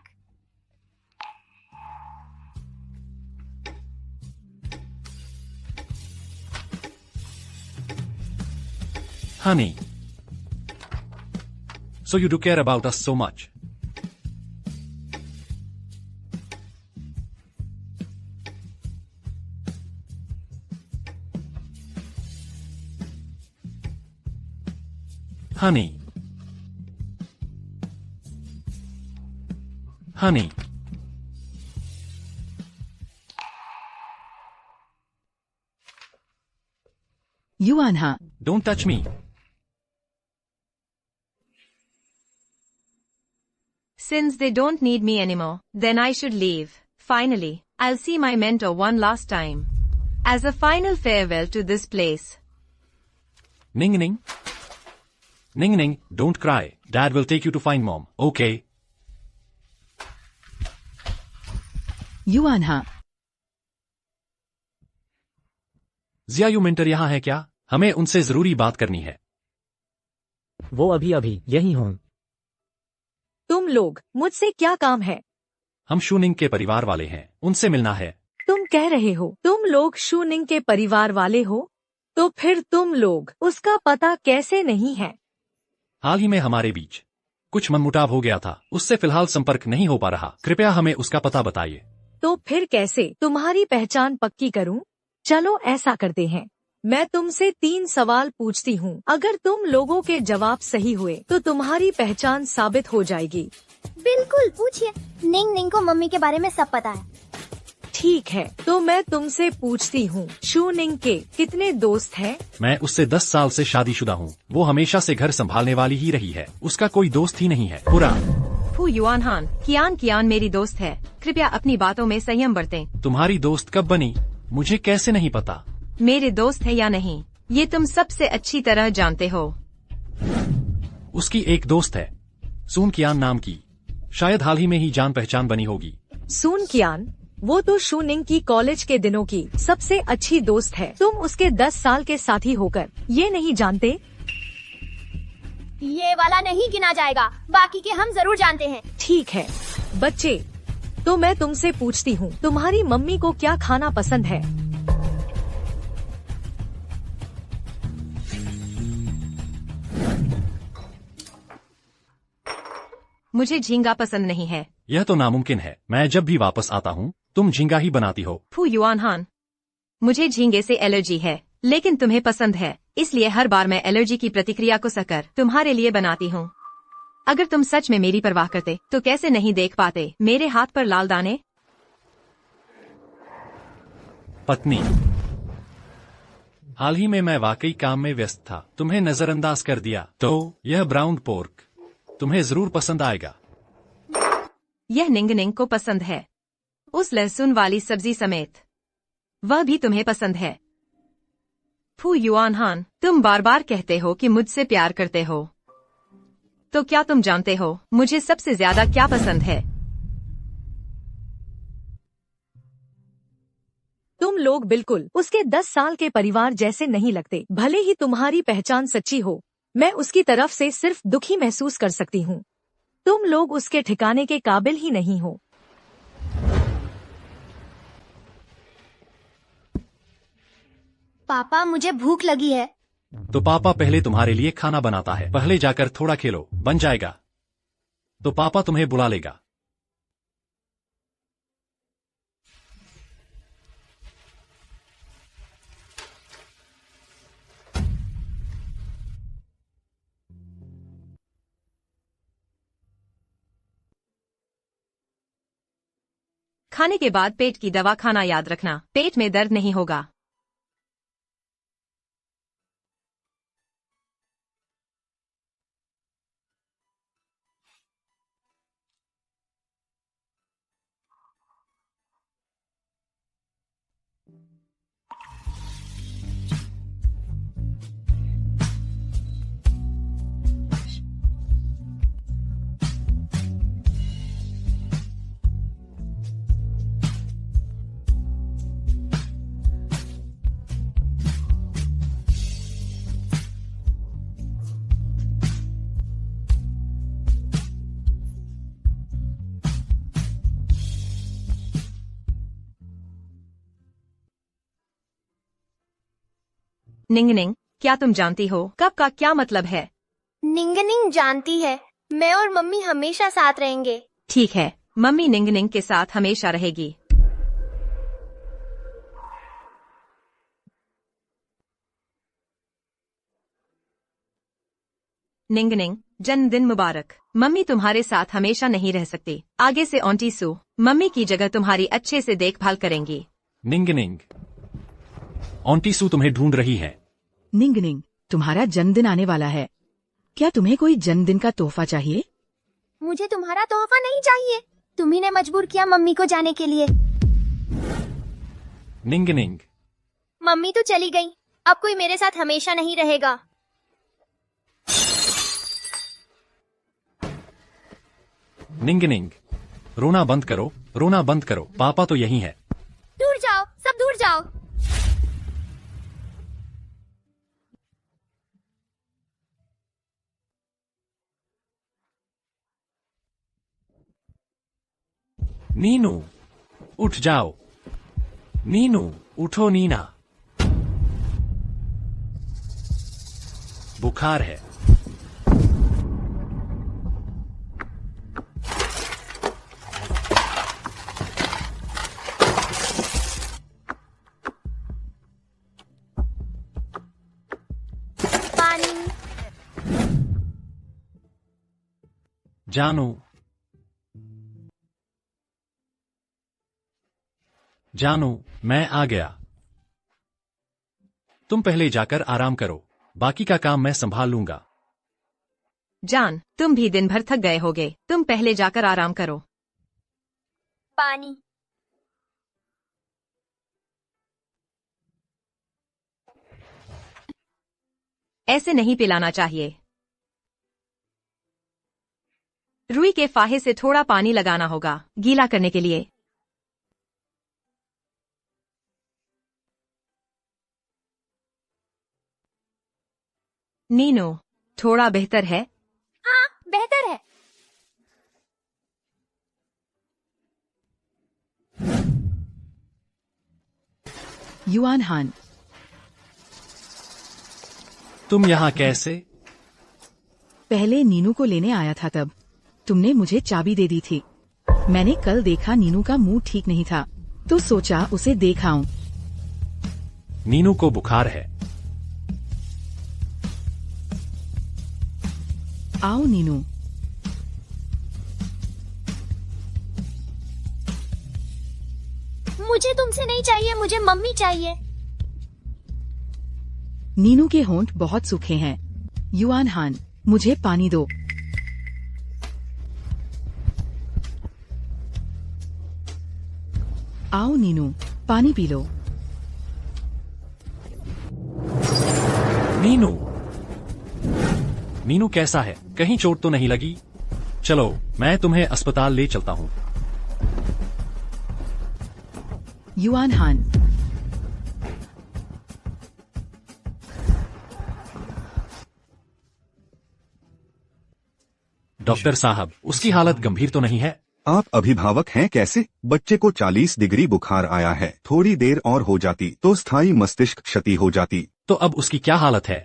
Honey. So you do care about us so much. Honey. Honey. Yuanha. Don't touch me. Since they don't need me anymore, then I should leave. Finally, I'll see my mentor one last time. As a final farewell to this place. Ning Ning. Ning Ning, don't cry. Dad will take you to find Mom, okay? Yuanha. जिया यू मिंटर यहाँ है क्या? हमें उनसे जरूरी बात करनी है। वो अभी यहीं हों। तुम लोग, मुझसे क्या काम है? हम शूनिंग के परिवार वाले हैं, उनसे मिलना है। तुम कह रहे हो तुम लोग शूनिंग के परिवार वाले हो? तो फिर तुम लोग उसका पता कैसे नहीं है? हाल ही में हमारे बीच कुछ मनमुटाव हो गया था, उससे फिलहाल संपर्क नहीं हो पा रहा। कृपया हमें उसका पता बताइए। तो फिर कैसे तुम्हारी पहचान पक्की करूं? चलो ऐसा करते हैं, मैं तुमसे 3 सवाल पूछती हूँ। अगर तुम लोगों के जवाब सही हुए तो तुम्हारी पहचान साबित हो जाएगी। बिल्कुल पूछिए। निंग निंग को मम्मी के बारे में सब पता है। ठीक है, तो मैं तुमसे पूछती हूँ, शूनिंग के कितने दोस्त हैं? मैं उससे 10 साल से शादीशुदा हूँ। वो हमेशा से घर संभालने वाली ही रही है। उसका कोई दोस्त ही नहीं है। पूरा फू युआन हान, कियान मेरी दोस्त है। कृपया अपनी बातों में संयम बरतें। तुम्हारी दोस्त कब बनी? मुझे कैसे नहीं पता? मेरे दोस्त है या नहीं, ये तुम सबसे अच्छी तरह जानते हो। उसकी एक दोस्त है, सून कियान नाम की। शायद हाल ही में ही जान पहचान बनी होगी। सून कियान, वो तो शूनिंग की कॉलेज के दिनों की सबसे अच्छी दोस्त है। तुम उसके 10 साल के साथी होकर ये नहीं जानते? ये वाला नहीं गिना जाएगा, बाकी के हम जरूर जानते हैं। ठीक है बच्चे, तो मैं तुमसे पूछती हूँ, तुम्हारी मम्मी को क्या खाना पसंद है? मुझे झींगा पसंद नहीं है। यह तो नामुमकिन है। मैं जब भी वापस आता हूँ तुम झींगा ही बनाती हो। फू युआन हान, मुझे झींगे से एलर्जी है, लेकिन तुम्हें पसंद है, इसलिए हर बार मैं एलर्जी की प्रतिक्रिया को सहकर तुम्हारे लिए बनाती हूँ। अगर तुम सच में मेरी परवाह करते तो कैसे नहीं देख पाते मेरे हाथ पर लाल दाने? पत्नी, हाल ही में मैं वाकई काम में व्यस्त था, तुम्हें नजरअंदाज कर दिया। तो यह ब्राउन पोर्क तुम्हें जरूर पसंद आएगा। यह निंगनिंग को पसंद है, उस लहसुन वाली सब्जी समेत। वह भी तुम्हें पसंद है। फू युआन हान, तुम बार बार कहते हो कि मुझसे प्यार करते हो, तो क्या तुम जानते हो मुझे सबसे ज्यादा क्या पसंद है? तुम लोग बिल्कुल उसके 10 साल के परिवार जैसे नहीं लगते। भले ही तुम्हारी पहचान सच्ची हो, मैं उसकी तरफ से सिर्फ दुखी महसूस कर सकती हूँ। तुम लोग उसके ठिकाने के काबिल ही नहीं हो। पापा, मुझे भूख लगी है। तो पापा पहले तुम्हारे लिए खाना बनाता है। पहले जाकर थोड़ा खेलो, बन जाएगा तो पापा तुम्हें बुला लेगा। खाने के बाद पेट की दवा खाना याद रखना, पेट में दर्द नहीं होगा। निंगनिंग, क्या तुम जानती हो कब का क्या मतलब है? निंगनिंग जानती है, मैं और मम्मी हमेशा साथ रहेंगे। ठीक है, मम्मी निंगनिंग के साथ हमेशा रहेगी। निंगनिंग, जन्मदिन मुबारक। मम्मी तुम्हारे साथ हमेशा नहीं रह सकती। आगे से आंटी सू मम्मी की जगह तुम्हारी अच्छे से देखभाल करेंगी। निंगनिंग, आंटी सू तुम्हें ढूंढ रही है। निंगनिंग, तुम्हारा जन्मदिन आने वाला है। क्या तुम्हें कोई जन्मदिन का तोहफा चाहिए? मुझे तुम्हारा तोहफा नहीं चाहिए। तुम्ही ने मजबूर किया मम्मी को जाने के लिए। निंगनिंग, मम्मी तो चली गई, अब कोई मेरे साथ हमेशा नहीं रहेगा। निंगनिंग, रोना बंद करो, रोना बंद करो। पापा तो यही है। दूर जाओ, सब दूर जाओ। नीनू, उठ जाओ। नीनू, उठो नीना। बुखार है। पानी। जानू, जानू, मैं आ गया। तुम पहले जाकर आराम करो, बाकी का काम मैं संभाल लूंगा। जान, तुम भी दिन भर थक गए होगे, तुम पहले जाकर आराम करो। पानी। ऐसे नहीं पिलाना चाहिए। रुई के फाहे से थोड़ा पानी लगाना होगा, गीला करने के लिए। नीनू, थोड़ा बेहतर है? हाँ, बेहतर है। युआन हान, तुम यहाँ कैसे? पहले नीनू को लेने आया था, तब तुमने मुझे चाबी दे दी थी। मैंने कल देखा नीनू का मूड ठीक नहीं था, तो सोचा उसे देख आऊं। नीनू को बुखार है। आओ नीनू। मुझे तुमसे नहीं चाहिए, मुझे मम्मी चाहिए। नीनू के होंठ बहुत सूखे हैं। युआन हान, मुझे पानी दो। आओ नीनू, पानी पी लो। नीनू, नीनू कैसा है? कहीं चोट तो नहीं लगी? चलो, मैं तुम्हें अस्पताल ले चलता हूँ। युआन हान, डॉक्टर साहब, उसकी हालत गंभीर तो नहीं है? आप अभिभावक हैं कैसे? बच्चे को 40 डिग्री बुखार आया है, थोड़ी देर और हो जाती तो स्थायी मस्तिष्क क्षति हो जाती। तो अब उसकी क्या हालत है?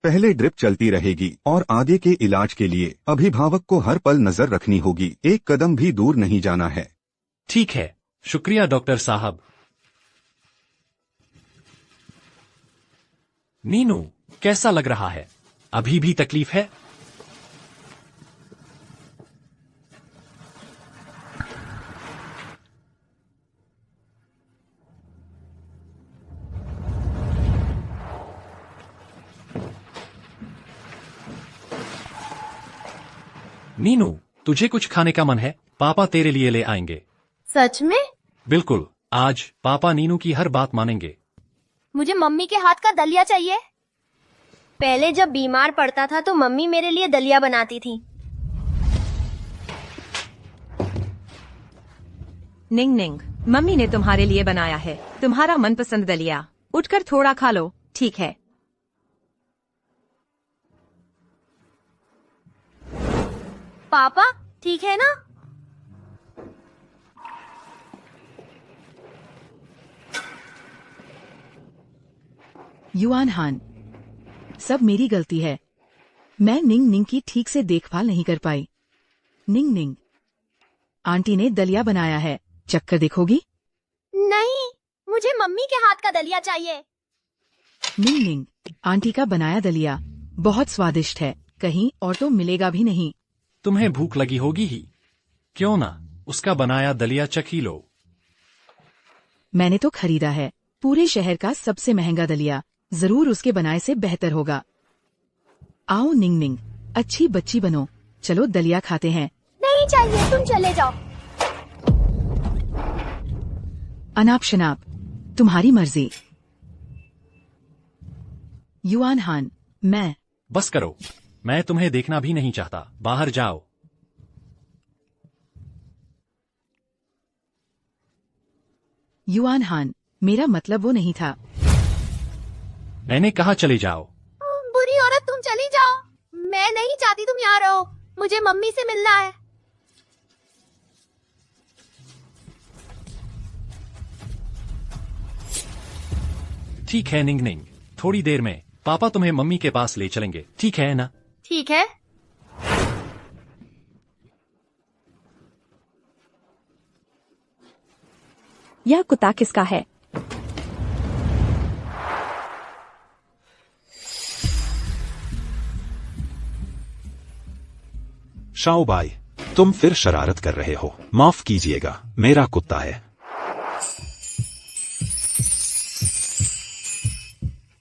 पहले ड्रिप चलती रहेगी और आगे के इलाज के लिए अभिभावक को हर पल नजर रखनी होगी, एक कदम भी दूर नहीं जाना है। ठीक है, शुक्रिया डॉक्टर साहब। नीनू, कैसा लग रहा है? अभी भी तकलीफ है? नीनू, तुझे कुछ खाने का मन है? पापा तेरे लिए ले आएंगे। सच में? बिल्कुल, आज पापा नीनू की हर बात मानेंगे। मुझे मम्मी के हाथ का दलिया चाहिए। पहले जब बीमार पड़ता था तो मम्मी मेरे लिए दलिया बनाती थी। निंग निंग, मम्मी ने तुम्हारे लिए बनाया है, तुम्हारा मनपसंद दलिया। उठकर थोड़ा खा लो, ठीक है? पापा, ठीक है ना? युआन हान, सब मेरी गलती है। मैं निंग निंग की ठीक से देखभाल नहीं कर पाई। निंग निंग, आंटी ने दलिया बनाया है, चक्कर देखोगी? नहीं, मुझे मम्मी के हाथ का दलिया चाहिए। निंग निंग, आंटी का बनाया दलिया बहुत स्वादिष्ट है, कहीं और तो मिलेगा भी नहीं। तुम्हें भूख लगी होगी ही, क्यों ना उसका बनाया दलिया चखी लो। मैंने तो खरीदा है, पूरे शहर का सबसे महंगा दलिया, जरूर उसके बनाए से बेहतर होगा। आओ निंग निंग, अच्छी बच्ची बनो, चलो दलिया खाते हैं। नहीं चाहिए, तुम चले जाओ। अनाप शनाप, तुम्हारी मर्जी। युआन हान, मैं। बस करो, मैं तुम्हें देखना भी नहीं चाहता, बाहर जाओ। युआन हान, मेरा मतलब वो नहीं था। मैंने कहा चले जाओ। बुरी औरत, तुम चली जाओ। मैं नहीं चाहती तुम यहाँ रहो, मुझे मम्मी से मिलना है। ठीक है निंग निंग, थोड़ी देर में पापा तुम्हें मम्मी के पास ले चलेंगे, ठीक है ना? ठीक है। यह कुत्ता किसका है? शाओ भाई, तुम फिर शरारत कर रहे हो, माफ कीजिएगा, मेरा कुत्ता है।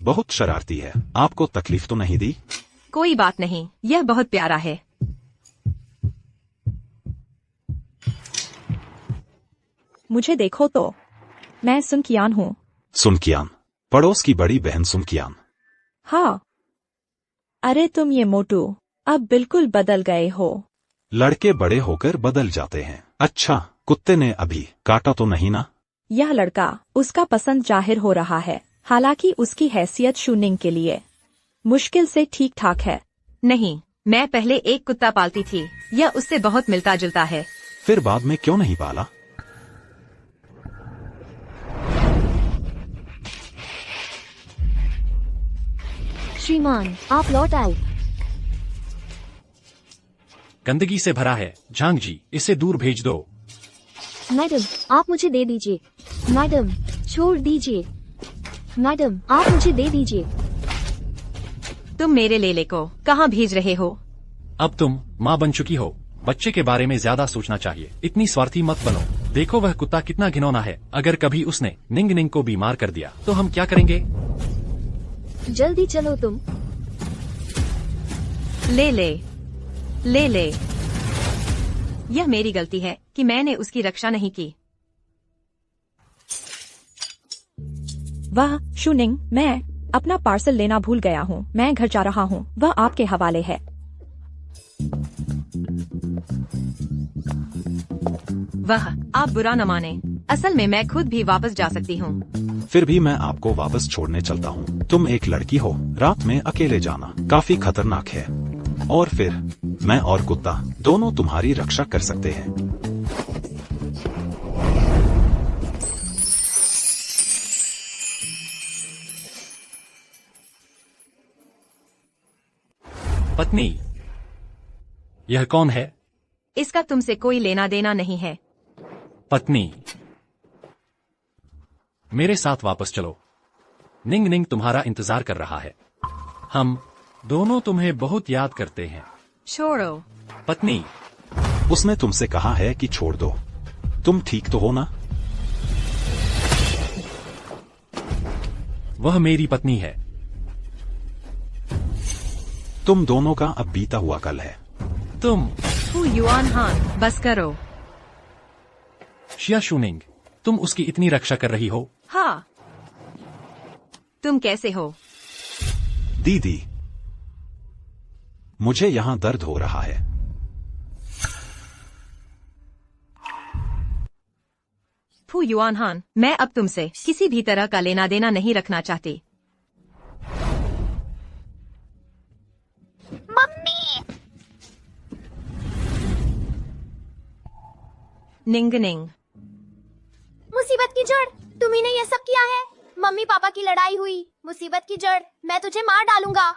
बहुत शरारती है। आपको तकलीफ तो नहीं दी? कोई बात नहीं, यह बहुत प्यारा है। मुझे देखो तो, मैं सुनकियान हूँ। सुनकियान, पड़ोस की बड़ी बहन सुनकियान। हाँ। अरे तुम ये मोटू, अब बिल्कुल बदल गए हो। लड़के बड़े होकर बदल जाते हैं। अच्छा, कुत्ते ने अभी काटा तो नहीं ना? यह लड़का उसका पसंद जाहिर हो रहा है, हालांकि उसकी हैसियत शूनिंग के लिए मुश्किल से ठीक ठाक है। नहीं, मैं पहले एक कुत्ता पालती थी, यह उससे बहुत मिलता जुलता है। फिर बाद में क्यों नहीं पाला? श्रीमान, आप लौट आए। गंदगी से भरा है। झांग जी, इसे दूर भेज दो। मैडम, आप मुझे दे दीजिए। मैडम, छोड़ दीजिए। मैडम, आप मुझे दे दीजिए। तुम मेरे लेले को कहाँ भेज रहे हो? अब तुम माँ बन चुकी हो, बच्चे के बारे में ज्यादा सोचना चाहिए। इतनी स्वार्थी मत बनो। देखो वह कुत्ता कितना घिनौना है। अगर कभी उसने निंग निंग को बीमार कर दिया तो हम क्या करेंगे? जल्दी चलो तुम। ले ले, ले ले। यह मेरी गलती है कि मैंने उसकी रक्षा नहीं की। वाह शूनिंग, मैं अपना पार्सल लेना भूल गया हूँ। मैं घर जा रहा हूँ, वह आपके हवाले है। वाह, आप बुरा न माने, असल में मैं खुद भी वापस जा सकती हूँ। फिर भी मैं आपको वापस छोड़ने चलता हूँ। तुम एक लड़की हो, रात में अकेले जाना काफी खतरनाक है। और फिर मैं और कुत्ता दोनों तुम्हारी रक्षा कर सकते हैं। पत्नी, यह कौन है? इसका तुमसे कोई लेना देना नहीं है। पत्नी, मेरे साथ वापस चलो। निंग निंग तुम्हारा इंतजार कर रहा है। हम दोनों तुम्हें बहुत याद करते हैं। छोड़ो। पत्नी, उसने तुमसे कहा है कि छोड़ दो। तुम ठीक तो हो ना? वह मेरी पत्नी है। तुम दोनों का अब बीता हुआ कल है। तुम फू युआन हान, बस करो। शिया शूनिंग, तुम उसकी इतनी रक्षा कर रही हो। हाँ। तुम कैसे हो? दीदी, मुझे यहाँ दर्द हो रहा है। फू युआन हान, मैं अब तुमसे किसी भी तरह का लेना देना नहीं रखना चाहती। मम्मी, निंग निंग, मुसीबत की जड़, तुम्ही ने यह सब किया है। मम्मी पापा की लड़ाई हुई, मुसीबत की जड़, मैं तुझे मार डालूंगा।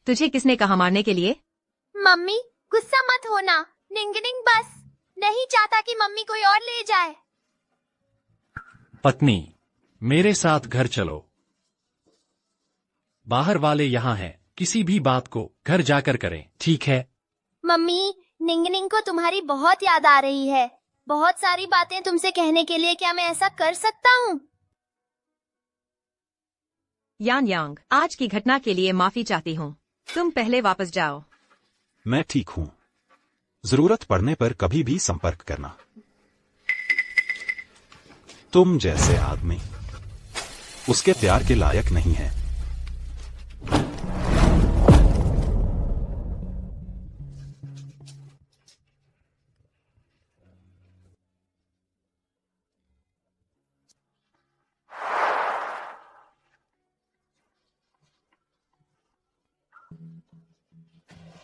तुझे किसने कहा मारने के लिए? मम्मी, गुस्सा मत होना। निंग निंग बस नहीं चाहता कि मम्मी कोई और ले जाए। पत्नी, मेरे साथ घर चलो। बाहर वाले यहाँ हैं, किसी भी बात को घर जाकर करें, ठीक है? मम्मी, निंग निंग को तुम्हारी बहुत याद आ रही है। बहुत सारी बातें तुमसे कहने के लिए, क्या मैं ऐसा कर सकता हूँ? यान यांग, आज की घटना के लिए माफी चाहती हूँ। तुम पहले वापस जाओ। मैं ठीक हूँ। जरूरत पड़ने पर कभी भी संपर्क करना। तुम जैसे आदमी उसके प्यार के लायक नहीं है।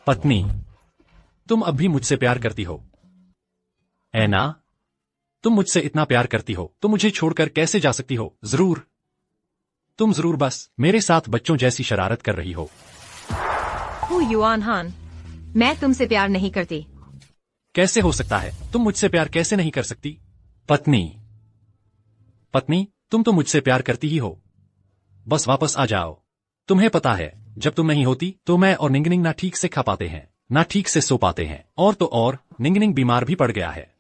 पत्नी, तुम अब भी मुझसे प्यार करती हो, है ना? तुम मुझसे इतना प्यार करती हो तो मुझे छोड़कर कैसे जा सकती हो? जरूर, तुम जरूर बस मेरे साथ बच्चों जैसी शरारत कर रही हो। फू युआन हान, मैं तुमसे प्यार नहीं करती। कैसे हो सकता है? तुम मुझसे प्यार कैसे नहीं कर सकती? पत्नी, पत्नी, तुम तो मुझसे प्यार करती ही हो। बस वापस आ जाओ। तुम्हें पता है, जब तुम नहीं होती तो मैं और निंगनिंग ना ठीक से खा पाते हैं, ना ठीक से सो पाते हैं, और तो और निंगनिंग बीमार भी पड़ गया है।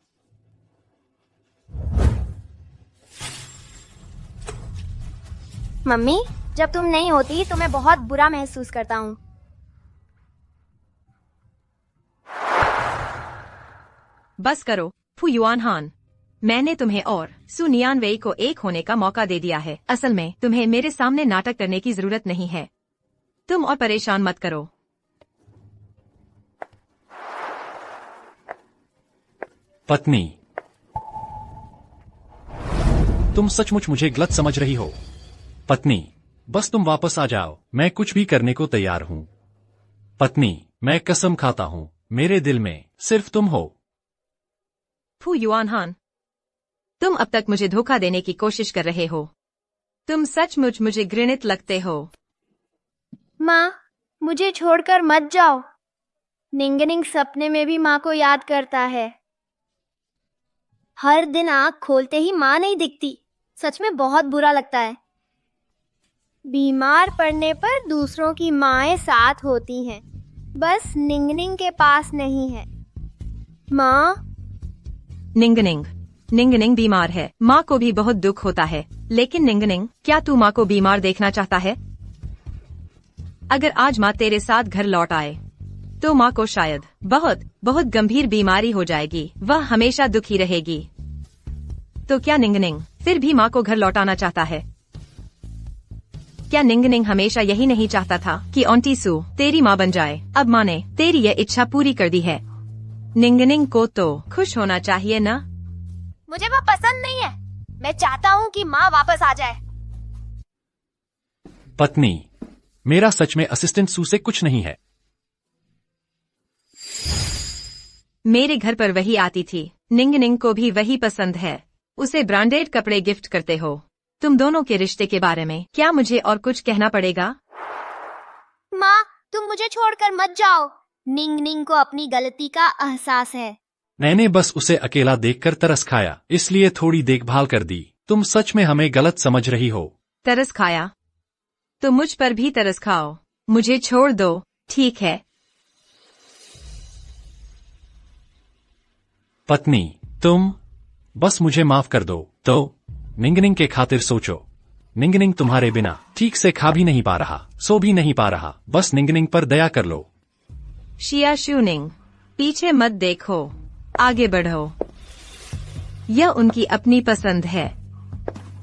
मम्मी, जब तुम नहीं होती तो मैं बहुत बुरा महसूस करता हूँ। बस करो फू युआन हान, मैंने तुम्हें और सू नियान वेई को एक होने का मौका दे दिया है। असल में तुम्हें मेरे सामने नाटक करने की जरूरत नहीं है। तुम और परेशान मत करो। पत्नी, तुम सचमुच मुझे गलत समझ रही हो। पत्नी, बस तुम वापस आ जाओ, मैं कुछ भी करने को तैयार हूँ। पत्नी, मैं कसम खाता हूँ, मेरे दिल में सिर्फ तुम हो। फू युआन हान, तुम अब तक मुझे धोखा देने की कोशिश कर रहे हो। तुम सचमुच मुझे घृणित लगते हो। माँ, मुझे छोड़कर मत जाओ। निंगनिंग सपने में भी माँ को याद करता है। हर दिन आँख खोलते ही माँ नहीं दिखती। सच में बहुत बुरा लगता है। बीमार पड़ने पर दूसरों की माँएं साथ होती हैं, बस निंगनिंग के पास नहीं है। माँ, निंगनिंग बीमार है। माँ को भी बहुत दुख होता है। लेकिन निंगनिंग, क्या तू माँ को बीमार देखना चाहता है? अगर आज माँ तेरे साथ घर लौट आए तो माँ को शायद बहुत बहुत गंभीर बीमारी हो जाएगी। वह हमेशा दुखी रहेगी। तो क्या निंगनिंग फिर भी माँ को घर लौटाना चाहता है? क्या निंगनिंग हमेशा यही नहीं चाहता था कि आंटी सू तेरी माँ बन जाए? अब माँ ने तेरी यह इच्छा पूरी कर दी है। निंगनिंग को तो खुश होना चाहिए ना? मुझे वो पसंद नहीं है। मैं चाहता हूँ कि माँ वापस आ जाए। पत्नी, मेरा सच में असिस्टेंट सू से कुछ नहीं है। मेरे घर पर वही आती थी। निंगनिंग को भी वही पसंद है। उसे ब्रांडेड कपड़े गिफ्ट करते हो। तुम दोनों के रिश्ते के बारे में क्या मुझे और कुछ कहना पड़ेगा? माँ, तुम मुझे छोड़कर मत जाओ। निंगनिंग को अपनी गलती का एहसास है। मैंने बस उसे अकेला देखकर तरस खाया, इसलिए थोड़ी देखभाल कर दी। तुम सच में हमें गलत समझ रही हो। तरस खाया? तो मुझ पर भी तरस खाओ। मुझे छोड़ दो, ठीक है? पत्नी, तुम बस मुझे माफ कर दो। तो निंगनिंग के खातिर सोचो। निंगनिंग तुम्हारे बिना ठीक से खा भी नहीं पा रहा, सो भी नहीं पा रहा। बस निंगनिंग पर दया कर लो। शिया शूनिंग, पीछे मत देखो, आगे बढ़ो। यह उनकी अपनी पसंद है।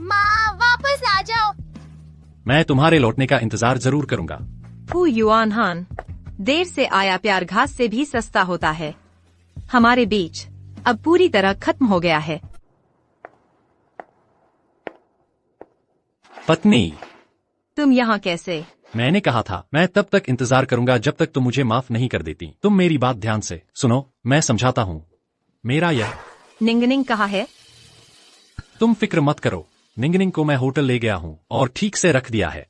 माँ, वापस आ जाओ। मैं तुम्हारे लौटने का इंतजार जरूर करूंगा। फू युआन हान, देर से आया प्यार घास से भी सस्ता होता है। हमारे बीच अब पूरी तरह खत्म हो गया है। पत्नी, तुम यहाँ कैसे? मैंने कहा था मैं तब तक इंतजार करूंगा जब तक तुम मुझे माफ नहीं कर देती। तुम मेरी बात ध्यान से सुनो, मैं समझाता हूँ। मेरा यह निंगनिंग कहाँ है? तुम फिक्र मत करो। निंगनिंग को मैं होटल ले गया हूँ और ठीक से रख दिया है।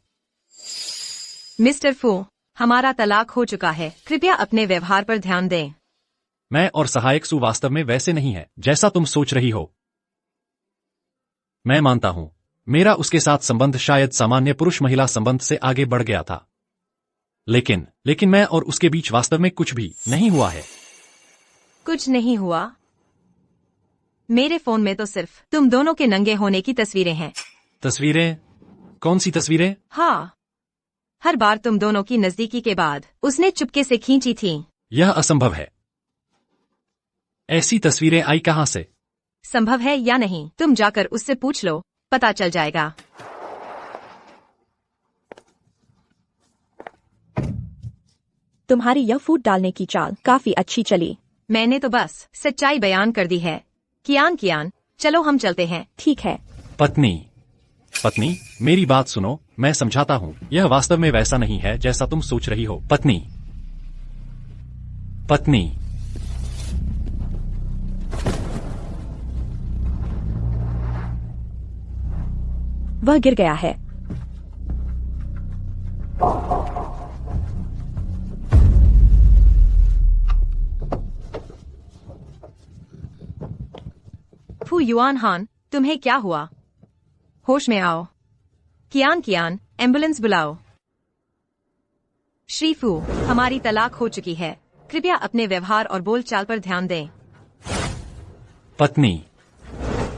मिस्टर फू, हमारा तलाक हो चुका है। कृपया अपने व्यवहार पर ध्यान दें। मैं और सहायक सू वास्तव में वैसे नहीं है जैसा तुम सोच रही हो। मैं मानता हूँ मेरा उसके साथ संबंध शायद सामान्य पुरुष महिला संबंध से आगे बढ़ गया था, लेकिन मैं और उसके बीच वास्तव में कुछ भी नहीं हुआ है। कुछ नहीं हुआ? मेरे फोन में तो सिर्फ तुम दोनों के नंगे होने की तस्वीरें हैं। तस्वीरें? कौन सी तस्वीरें? हाँ, हर बार तुम दोनों की नजदीकी के बाद उसने चुपके से खींची थी। यह असंभव है। ऐसी तस्वीरें आई कहाँ से? संभव है या नहीं, तुम जाकर उससे पूछ लो, पता चल जाएगा। तुम्हारी यह फूट डालने की चाल काफी अच्छी चली। मैंने तो बस सच्चाई बयान कर दी है। कियान, चलो हम चलते हैं। ठीक है। पत्नी, मेरी बात सुनो, मैं समझाता हूँ। यह वास्तव में वैसा नहीं है जैसा तुम सोच रही हो। पत्नी, वह गिर गया है। फू युआन हान, तुम्हें क्या हुआ? होश में आओ। कियान, एम्बुलेंस बुलाओ। श्रीफू, हमारी तलाक हो चुकी है। कृपया अपने व्यवहार और बोलचाल पर ध्यान दें। पत्नी,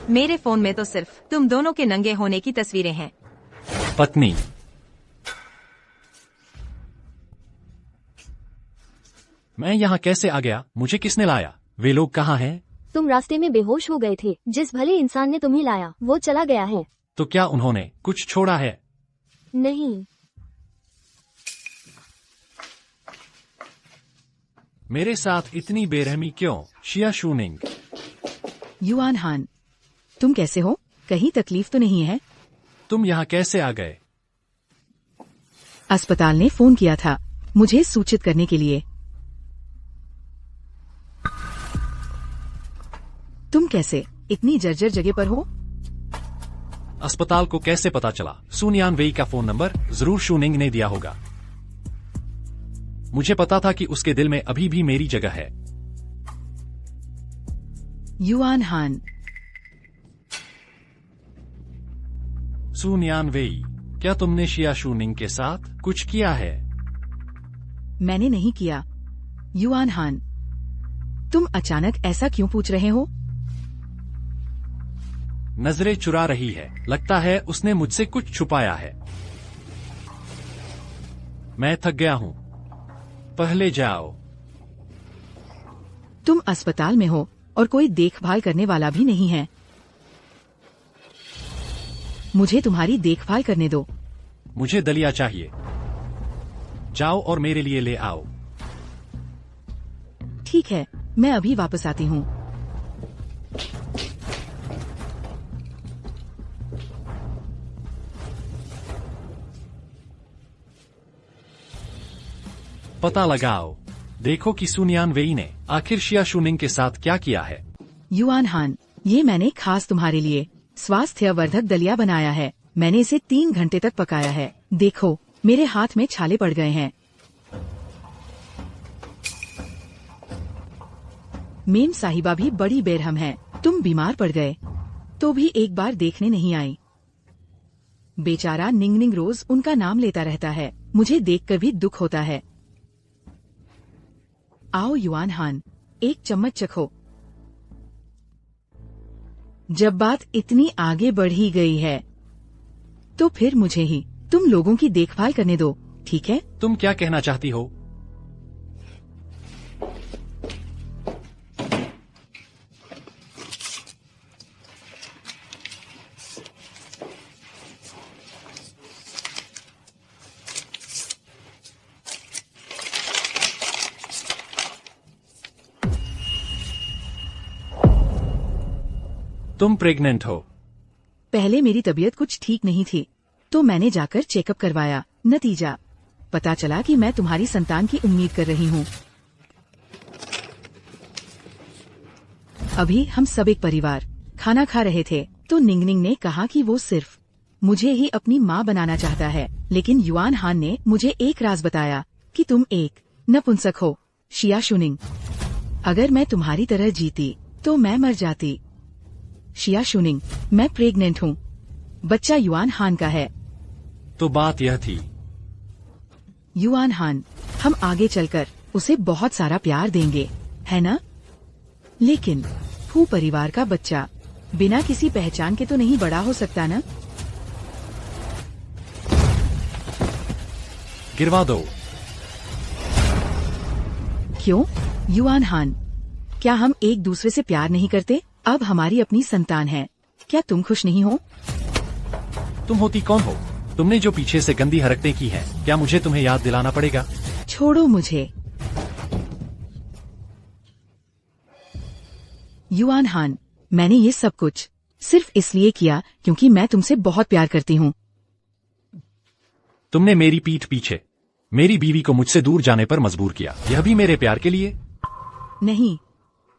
मेरे फोन में तो सिर्फ तुम दोनों के नंगे होने की तस्वीरें हैं। पत्नी। मैं यहाँ कैसे आ गया? मुझे किसने लाया? वे लोग कहाँ हैं? तुम रास्ते में बेहोश हो गए थे। जिस भले इंसान ने तुम्हें लाया वो चला गया है। तो क्या उन्होंने कुछ छोड़ा है? नहीं। मेरे साथ इतनी बेरहमी क्यों? शिया शूनिंग। युआन हान, तुम कैसे हो? कहीं तकलीफ तो नहीं है? तुम यहाँ कैसे आ गए? अस्पताल ने फोन किया था मुझे सूचित करने के लिए। तुम कैसे इतनी जर्जर जगह पर हो? अस्पताल को कैसे पता चला? सुनियान वेई का फोन नंबर जरूर शूनिंग ने दिया होगा। मुझे पता था कि उसके दिल में अभी भी मेरी जगह है। युआन हान, सुनियान वेई, क्या तुमने शिया शूनिंग के साथ कुछ किया है? मैंने नहीं किया। युआन हान, तुम अचानक ऐसा क्यों पूछ रहे हो? नजरें चुरा रही है। लगता है उसने मुझसे कुछ छुपाया है। मैं थक गया हूँ। पहले जाओ। तुम अस्पताल में हो और कोई देखभाल करने वाला भी नहीं है। मुझे तुम्हारी देखभाल करने दो। मुझे दलिया चाहिए। जाओ और मेरे लिए ले आओ। ठीक है, मैं अभी वापस आती हूँ। पता लगाओ। देखो कि सुनियान वेई ने आखिर शिया शूनिंग के साथ क्या किया है। युआन हान, ये मैंने खास तुम्हारे लिए स्वास्थ्यवर्धक दलिया बनाया है। मैंने इसे 3 घंटे तक पकाया है। देखो, मेरे हाथ में छाले पड़ गए हैं। मेम साहिबा भी बड़ी बेरहम है। तुम बीमार पड़ गए तो भी एक बार देखने नहीं आई। बेचारा निंगनिंग रोज उनका नाम लेता रहता है। मुझे देखकर भी दुख होता है। आओ युआन हान, एक चम्मच चखो। जब बात इतनी आगे बढ़ी गई है तो फिर मुझे ही तुम लोगों की देखभाल करने दो, ठीक है? तुम क्या कहना चाहती हो? तुम प्रेग्नेंट हो। पहले मेरी तबीयत कुछ ठीक नहीं थी तो मैंने जाकर चेकअप करवाया। नतीजा पता चला कि मैं तुम्हारी संतान की उम्मीद कर रही हूँ। अभी हम सब एक परिवार खाना खा रहे थे तो निंगनिंग ने कहा कि वो सिर्फ मुझे ही अपनी माँ बनाना चाहता है। लेकिन युआन हान ने मुझे एक राज बताया कि तुम एक नपुंसक हो। शिया शूनिंग, अगर मैं तुम्हारी तरह जीती तो मैं मर जाती। शिया शूनिंग, मैं प्रेग्नेंट हूँ। बच्चा युआन हान का है। तो बात यह थी। युआन हान, हम आगे चलकर उसे बहुत सारा प्यार देंगे, है ना? लेकिन फू परिवार का बच्चा बिना किसी पहचान के तो नहीं बड़ा हो सकता ना? गिरवा दो। क्यों युआन हान, क्या हम एक दूसरे से प्यार नहीं करते? अब हमारी अपनी संतान है। क्या तुम खुश नहीं हो? तुम होती कौन हो? तुमने जो पीछे से गंदी हरकतें की हैं, क्या मुझे तुम्हें याद दिलाना पड़ेगा? छोड़ो मुझे। युआन हान, मैंने ये सब कुछ सिर्फ इसलिए किया क्योंकि मैं तुमसे बहुत प्यार करती हूँ। तुमने मेरी पीठ पीछे मेरी बीवी को मुझसे दूर जाने पर मजबूर किया। यह भी मेरे प्यार के लिए? नहीं,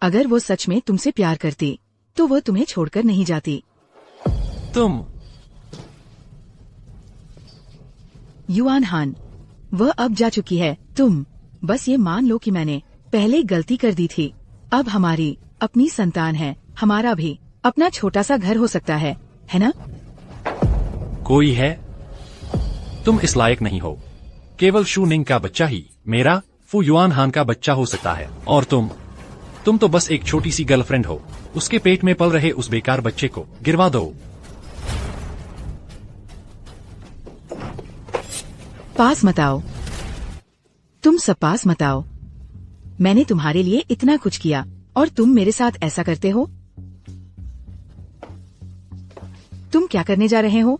अगर वो सच में तुमसे प्यार करती तो वो तुम्हें छोड़कर नहीं जाती। तुम युआन हान, वह अब जा चुकी है। तुम बस ये मान लो कि मैंने पहले गलती कर दी थी। अब हमारी अपनी संतान है। हमारा भी अपना छोटा सा घर हो सकता है ना? कोई है? तुम इस लायक नहीं हो। केवल शूनिंग का बच्चा ही मेरा फू युआन हान का बच्चा हो सकता है। और तुम तो बस एक छोटी सी गर्लफ्रेंड हो। उसके पेट में पल रहे उस बेकार बच्चे को गिरवा दो। पास मत आओ, तुम सब पास मत आओ। मैंने तुम्हारे लिए इतना कुछ किया और तुम मेरे साथ ऐसा करते हो। तुम क्या करने जा रहे हो?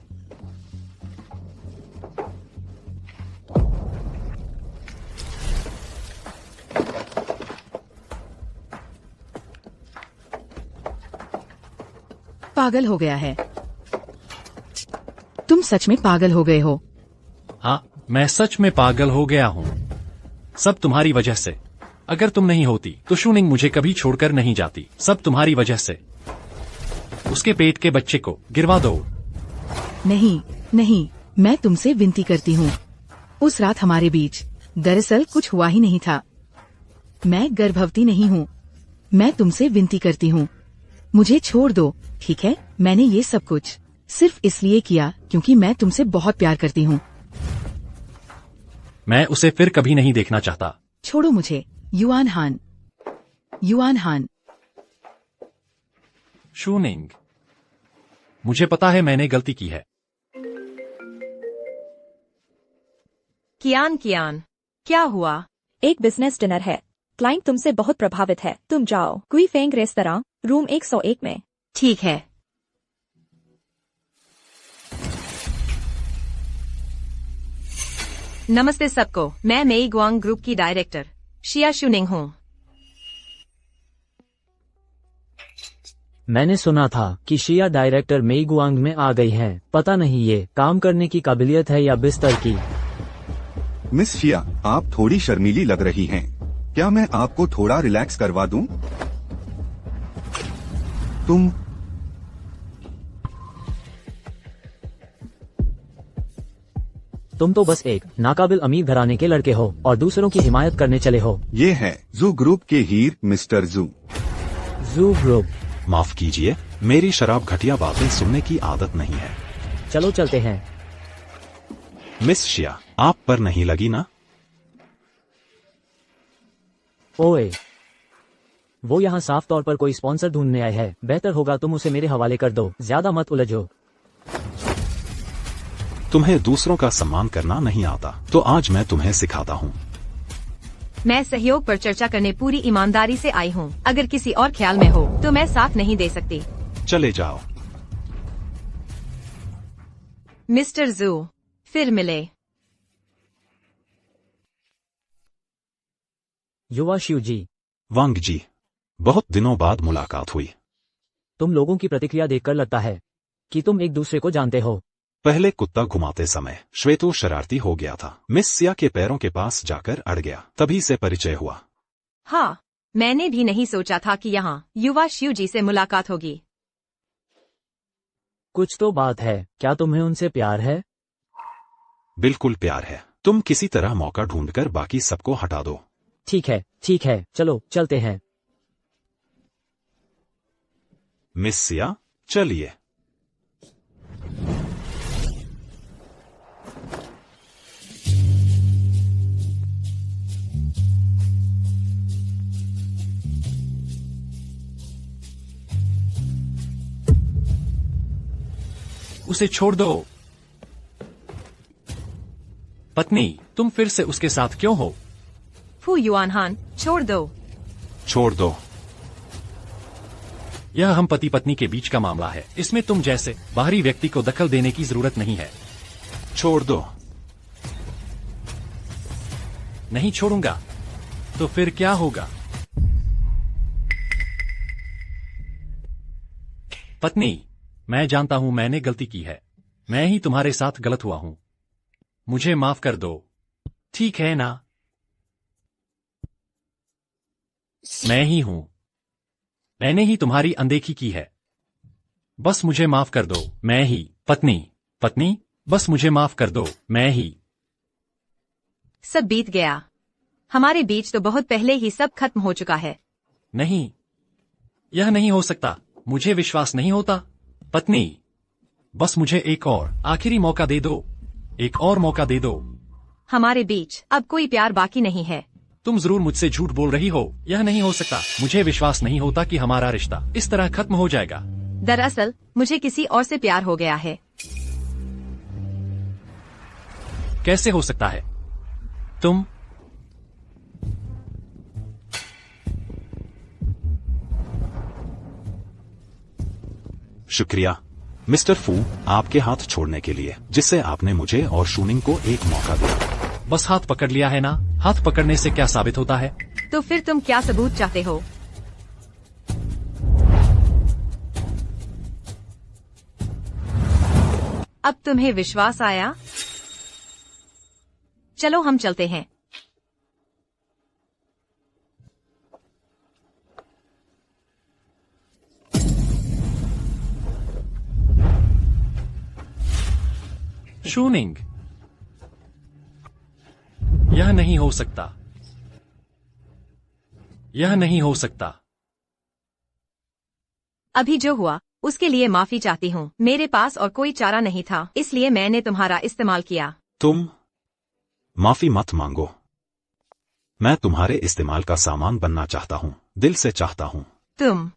पागल हो गया है। तुम सच में पागल हो गए हो। हाँ, मैं सच में पागल हो गया हूँ। सब तुम्हारी वजह से। अगर तुम नहीं होती तो शूनिंग मुझे कभी छोड़कर नहीं जाती। सब तुम्हारी वजह से। उसके पेट के बच्चे को गिरवा दो। नहीं नहीं, मैं तुमसे विनती करती हूँ। उस रात हमारे बीच दरअसल कुछ हुआ ही नहीं था। मैं गर्भवती नहीं हूँ। मैं तुमसे विनती करती हूँ, मुझे छोड़ दो, ठीक है? मैंने ये सब कुछ सिर्फ इसलिए किया क्योंकि मैं तुमसे बहुत प्यार करती हूँ। मैं उसे फिर कभी नहीं देखना चाहता। छोड़ो मुझे, युआन हान। युआन हान। शूनिंग, मुझे पता है मैंने गलती की है। कियान कियान, क्या हुआ? एक बिजनेस डिनर है, क्लाइंट तुमसे बहुत प्रभावित है, तुम जाओ क्वी फेंग रेस्तरां, रूम 101 में। ठीक है। नमस्ते सबको, मैं मेई गुआंग ग्रुप की डायरेक्टर शिया शूनिंग हूँ। मैंने सुना था कि शिया डायरेक्टर मेई गुआंग में आ गई हैं। पता नहीं ये काम करने की काबिलियत है या बिस्तर की। मिस शिया, आप थोड़ी शर्मीली लग रही हैं। क्या मैं आपको थोड़ा रिलैक्स करवा दूं? तुम तो बस एक नाकाबिल अमीर घराने के लड़के हो और दूसरों की हिमायत करने चले हो। ये है जू ग्रुप के हीर मिस्टर जू। जू ग्रुप। माफ कीजिए, मेरी शराब घटिया बातें सुनने की आदत नहीं है। चलो चलते हैं। मिस शिया, आप पर नहीं लगी ना? ओए, वो यहाँ साफ तौर पर कोई स्पॉन्सर ढूंढने आए हैं। बेहतर होगा तुम उसे मेरे हवाले कर दो, ज्यादा मत उलझो। तुम्हें दूसरों का सम्मान करना नहीं आता, तो आज मैं तुम्हें सिखाता हूँ। मैं सहयोग पर चर्चा करने पूरी ईमानदारी से आई हूँ। अगर किसी और ख्याल में हो तो मैं साथ नहीं दे सकती। चले जाओ। मिस्टर जू, फिर मिले। युवा शिव जी। वांग जी, बहुत दिनों बाद मुलाकात हुई। तुम लोगों की प्रतिक्रिया देखकर लगता है कि तुम एक दूसरे को जानते हो। पहले कुत्ता घुमाते समय श्वेतो शरारती हो गया था। मिस सिया के पैरों के पास जाकर अड़ गया, तभी से परिचय हुआ। हाँ, मैंने भी नहीं सोचा था कि यहाँ युवा शिव जी से मुलाकात होगी। कुछ तो बात है, क्या तुम्हें उनसे प्यार है? बिल्कुल प्यार है। तुम किसी तरह मौका ढूंढकर बाकी सबको हटा दो। ठीक है, चलो चलते हैं। मिस सिया, चलिए। उसे छोड़ दो। पत्नी, तुम फिर से उसके साथ क्यों हो? फू युआन हान, छोड़ दो। छोड़ दो। यह हम पति पत्नी के बीच का मामला है। इसमें तुम जैसे बाहरी व्यक्ति को दखल देने की जरूरत नहीं है। छोड़ दो। नहीं छोड़ूंगा। तो फिर क्या होगा? पत्नी, मैं जानता हूं मैंने गलती की है। मैं ही तुम्हारे साथ गलत हुआ हूं। मुझे माफ कर दो, ठीक है ना? मैं ही हूं। मैंने ही तुम्हारी अनदेखी की है। बस मुझे माफ कर दो। मैं ही। पत्नी, बस मुझे माफ कर दो। मैं ही। सब बीत गया। हमारे बीच तो बहुत पहले ही सब खत्म हो चुका है। नहीं, यह नहीं हो सकता। मुझे विश्वास नहीं होता। पत्नी, बस मुझे एक और आखिरी मौका दे दो। एक और मौका दे दो। हमारे बीच अब कोई प्यार बाकी नहीं है। तुम जरूर मुझसे झूठ बोल रही हो। यह नहीं हो सकता। मुझे विश्वास नहीं होता कि हमारा रिश्ता इस तरह खत्म हो जाएगा। दरअसल मुझे किसी और से प्यार हो गया है। कैसे हो सकता है? तुम शुक्रिया मिस्टर फू आपके हाथ छोड़ने के लिए, जिससे आपने मुझे और शूनिंग को एक मौका दिया। बस हाथ पकड़ लिया है ना? हाथ पकड़ने से क्या साबित होता है? तो फिर तुम क्या सबूत चाहते हो? अब तुम्हें विश्वास आया? चलो हम चलते हैं। शूनिंग, यह नहीं हो सकता। यह नहीं हो सकता। अभी जो हुआ उसके लिए माफी चाहती हूँ। मेरे पास और कोई चारा नहीं था, इसलिए मैंने तुम्हारा इस्तेमाल किया। तुम माफी मत मांगो। मैं तुम्हारे इस्तेमाल का सामान बनना चाहता हूँ, दिल से चाहता हूँ। तुम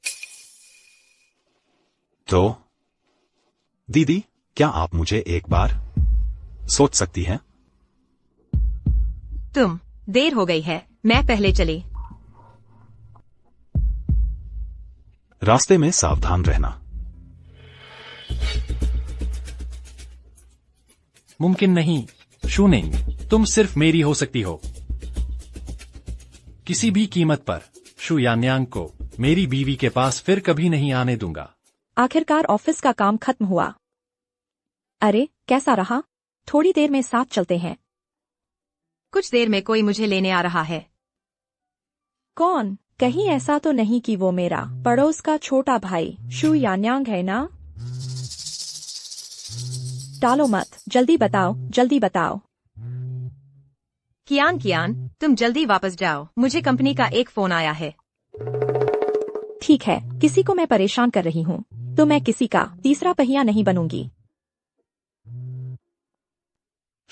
तो दीदी, क्या आप मुझे एक बार सोच सकती हैं? तुम देर हो गई है, मैं पहले चली। रास्ते में सावधान रहना। मुमकिन नहीं शूनिंग, तुम सिर्फ मेरी हो सकती हो। किसी भी कीमत पर शू यान्यांग को मेरी बीवी के पास फिर कभी नहीं आने दूंगा। आखिरकार ऑफिस का काम खत्म हुआ। अरे कैसा रहा? थोड़ी देर में साथ चलते हैं। कुछ देर में कोई मुझे लेने आ रहा है। कौन? कहीं ऐसा तो नहीं कि वो मेरा पड़ोस का छोटा भाई शू यान्यांग है ना? टालो मत, जल्दी बताओ, जल्दी बताओ। कियान कियान, तुम जल्दी वापस जाओ, मुझे कंपनी का एक फोन आया है। ठीक है, किसी को मैं परेशान कर रही हूँ, तो मैं किसी का तीसरा पहिया नहीं बनूंगी।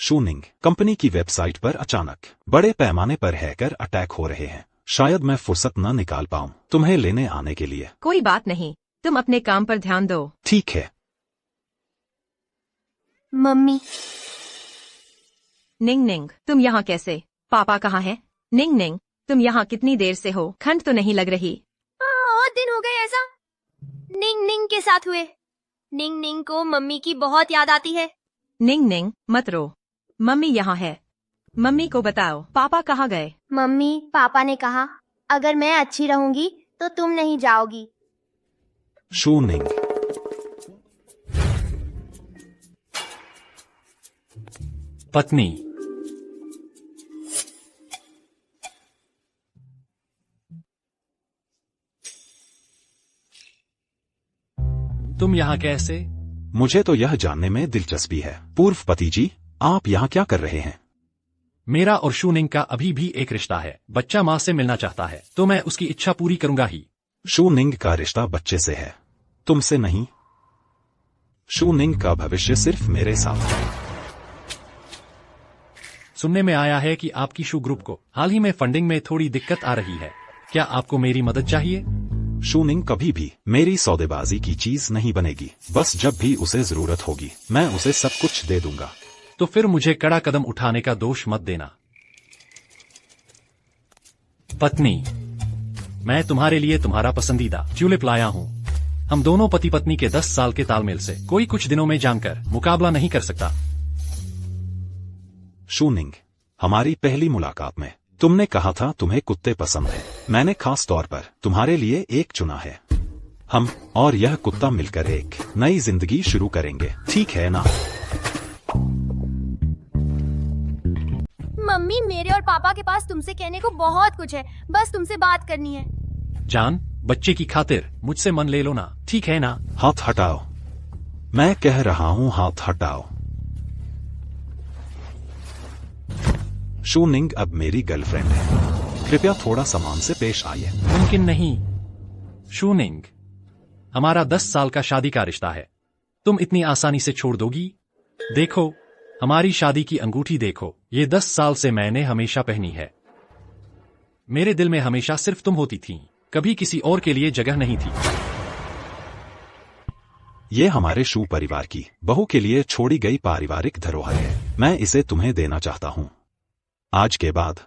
शूनिंग, कंपनी की वेबसाइट पर अचानक बड़े पैमाने पर हैकर अटैक हो रहे हैं। शायद मैं फुर्सत न निकाल पाऊं तुम्हें लेने आने के लिए। कोई बात नहीं, तुम अपने काम पर ध्यान दो। ठीक है। मम्मी, निंग निंग, तुम यहाँ कैसे? पापा कहाँ है? निंग निंग, तुम यहाँ कितनी देर से हो? ठंड तो नहीं लग रही? बहुत दिन हो गए ऐसा निंग निंग के साथ हुए। निंग निंग को मम्मी की बहुत याद आती है। निंग निंग, मत रो, मम्मी यहाँ है। मम्मी को बताओ पापा कहाँ गए? मम्मी, पापा ने कहा अगर मैं अच्छी रहूंगी तो तुम नहीं जाओगी। शूनिंग, पत्नी, तुम यहाँ कैसे? मुझे तो यह जानने में दिलचस्पी है। पूर्व पति जी, आप यहाँ क्या कर रहे हैं? मेरा और शूनिंग का अभी भी एक रिश्ता है। बच्चा माँ से मिलना चाहता है तो मैं उसकी इच्छा पूरी करूंगा ही। शूनिंग का रिश्ता बच्चे से है, तुमसे नहीं। शूनिंग का भविष्य सिर्फ मेरे साथ है। सुनने में आया है कि आपकी शू ग्रुप को हाल ही में फंडिंग में थोड़ी दिक्कत आ रही है। क्या आपको मेरी मदद चाहिए? शूनिंग कभी भी मेरी सौदेबाजी की चीज नहीं बनेगी। बस जब भी उसे जरूरत होगी मैं उसे सब कुछ दे दूंगा। तो फिर मुझे कड़ा कदम उठाने का दोष मत देना। पत्नी, मैं तुम्हारे लिए तुम्हारा पसंदीदा ट्यूलिप लाया हूँ। हम दोनों पति पत्नी के 10 साल के तालमेल से कोई कुछ दिनों में जानकर मुकाबला नहीं कर सकता। शूनिंग, हमारी पहली मुलाकात में तुमने कहा था तुम्हें कुत्ते पसंद हैं। मैंने खास तौर पर तुम्हारे लिए एक चुना है। हम और यह कुत्ता मिलकर एक नई जिंदगी शुरू करेंगे, ठीक है ना? मम्मी, मेरे और पापा के पास तुमसे कहने को बहुत कुछ है, बस तुमसे बात करनी है। जान, बच्चे की खातिर मुझसे मन ले लो ना, ठीक है ना? हाथ हटाओ, मैं कह रहा हूँ हाथ हटाओ। शूनिंग अब मेरी गर्लफ्रेंड है, कृपया थोड़ा सम्मान से पेश आइए। मुमकिन नहीं शूनिंग, हमारा 10 साल का शादी का रिश्ता है। तुम इतनी आसानी से छोड़ दोगी? देखो, हमारी शादी की अंगूठी देखो, ये 10 साल से मैंने हमेशा पहनी है। मेरे दिल में हमेशा सिर्फ तुम होती थी, कभी किसी और के लिए जगह नहीं थी। ये हमारे शू परिवार की बहू के लिए छोड़ी गई पारिवारिक धरोहर है। मैं इसे तुम्हें देना चाहता हूँ। आज के बाद